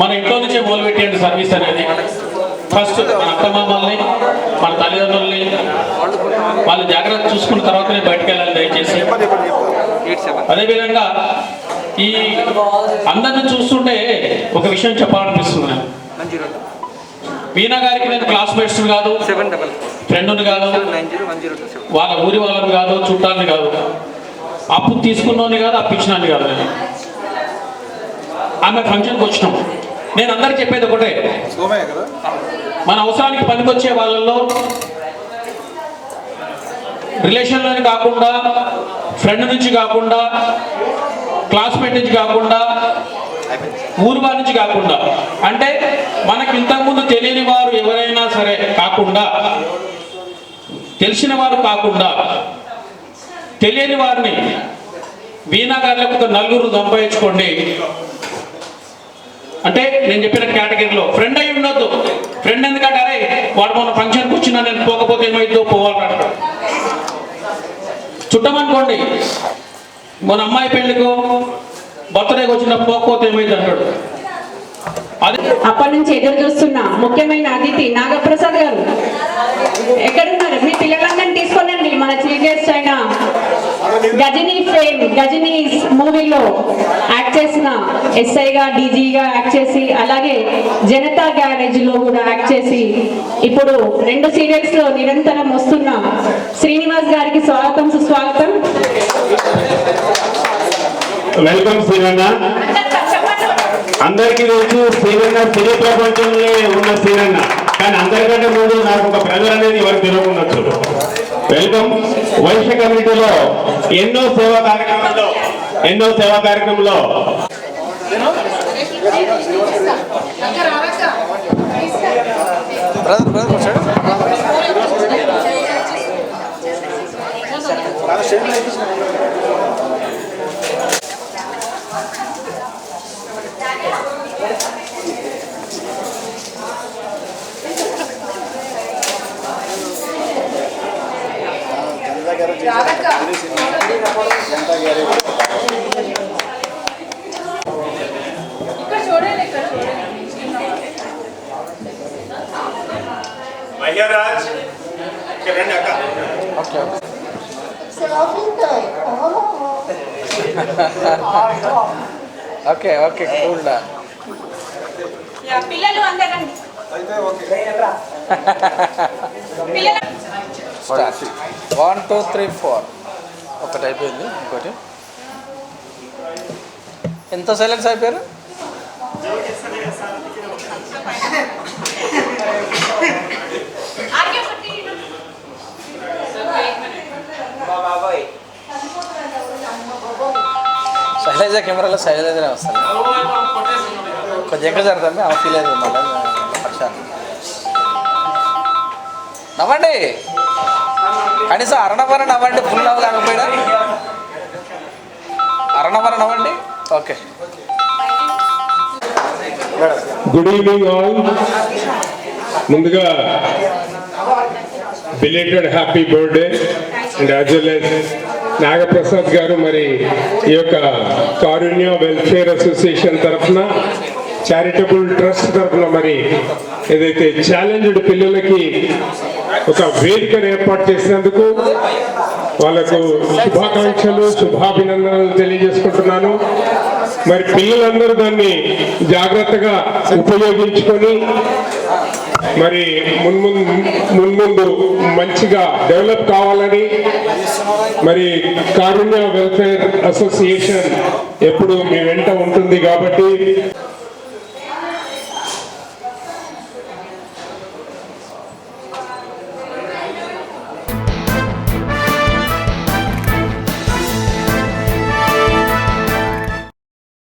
మన ఇంట్లో నుంచే మొదలు పెట్టేయండి సర్వీస్ అనేది. ఫస్ట్ మన అత్తమామల్ని, మన తల్లిదండ్రుల్ని వాళ్ళు జాగ్రత్త చూసుకున్న తర్వాతనే బయటకు వెళ్ళాలి దయచేసి. అదేవిధంగా ఈ అందరిని చూస్తుంటే ఒక విషయం చెప్పాలనిపిస్తుంది. వీణా గారికి నేను క్లాస్మేట్స్ కాదు, ఫ్రెండ్ని కాదు, వాళ్ళ ఊరి వాళ్ళని కాదు, చుట్టాలని కాదు, అప్పు తీసుకున్నోని కాదు, అప్పించినాన్ని కాదు. నేను ఆమె ఫంక్షన్కి వచ్చినాం. నేను అందరికి చెప్పేది ఒకటే, మన అవసరానికి పనికొచ్చే వాళ్ళల్లో రిలేషన్లోని కాకుండా, ఫ్రెండ్ నుంచి కాకుండా, క్లాస్మేట్ నుంచి కాకుండా, ఊరు వారి నుంచి కాకుండా, అంటే మనకి ఇంతకుముందు తెలియని వారు ఎవరైనా సరే కాకుండా, తెలిసిన వారు కాకుండా, తెలియని వారిని వీణా గారికి ఒక 4 సంపాదించుకోండి. అంటే నేను చెప్పిన కేటగిరీలో ఫ్రెండ్ అయి ఉండొద్దు. ఫ్రెండ్ ఎందుకంటే అరే వాడు మన ఫంక్షన్కి వచ్చినా నేను పోకపోతే ఏమైందో పోవాలంటాడు. చుట్టమనుకోండి, మన అమ్మాయి పెళ్ళికో బర్త్డేకి వచ్చిన పోకపోతే ఏమైంది అంటాడు. అప్పటి నుంచి ఎదురు చూస్తున్న ముఖ్యమైన అతిథి నాగప్రసాద్ గారు ఎక్కడున్నారు? మీ పిల్లలందరినీ తీసుకోనండి. మన చీఫ్ గెస్ట్ అయిన గజనీ మూవీలో యాక్ట్ చేసిన ఎస్ఐగా, డీజీగా యాక్ట్ చేసి, అలాగే జనతా గ్యారేజ్ లో కూడా యాక్ట్ చేసి, ఇప్పుడు 2 సీరియల్స్ లో నిరంతరం వస్తున్న శ్రీనివాస్ గారికి స్వాగతం, సుస్వాగతం. వెల్కమ్ శ్రీరన్న. అందరికీ తెలుసు శ్రీరన్న సినీ ప్రపంచంలో ఉన్న శ్రీరన్న, కానీ అందరికంటే ముందు నాకు ఒక బ్రదర్ అనేది ఎవరికి తెలియకుండొచ్చు. వెల్కమ్. వైశ్య కమ్యూనిటీలో ఎన్నో సేవా కార్యక్రమంలో మహిరాజ్ రండి అక్క. ఓకే ఓకే కూల్ డా పిల్లలు అందరూ 1 2 3 4 ఒకటి అయిపోయింది ఇంకోటి ఎంత సైలెన్స్ అయిపోయారు శైలజ కెమెరాలో శైలజనే వస్తాను కొంచెం ఎక్కడ జరుగుతుంది ఆమె ఫీల్ అవుతుంది మళ్ళీ పక్షాన్ని నవ్వండి కనీసం అరణవర నవ్వండి ఫుల్ నవ్వు కాకపోయినా అరణవర నవ్వండి ఓకే గుడ్ ఈవినింగ్ ఆల్. ముందుగా belated happy birthday and as well as Nagaprasad గారు మరి ఈ యొక్క కారుణ్య వెల్ఫేర్ అసోసియేషన్ తరఫున చారిటబుల్ ట్రస్ట్ తరఫున మరి ఏదైతే ఛాలెంజ్డ్ పిల్లలకి ఒక వేదికను ఏర్పాటు చేసినందుకు వాళ్ళకు శుభాకాంక్షలు శుభాభినందనలు తెలియజేసుకుంటున్నాను. మరి పిల్లలందరూ దాన్ని జాగ్రత్తగా ఉపయోగించుకొని మరి మున్ముందు మంచిగా డెవలప్ కావాలని మరి కారుణ్య వెల్ఫేర్ అసోసియేషన్ ఎప్పుడు మీ వెంట ఉంటుంది కాబట్టి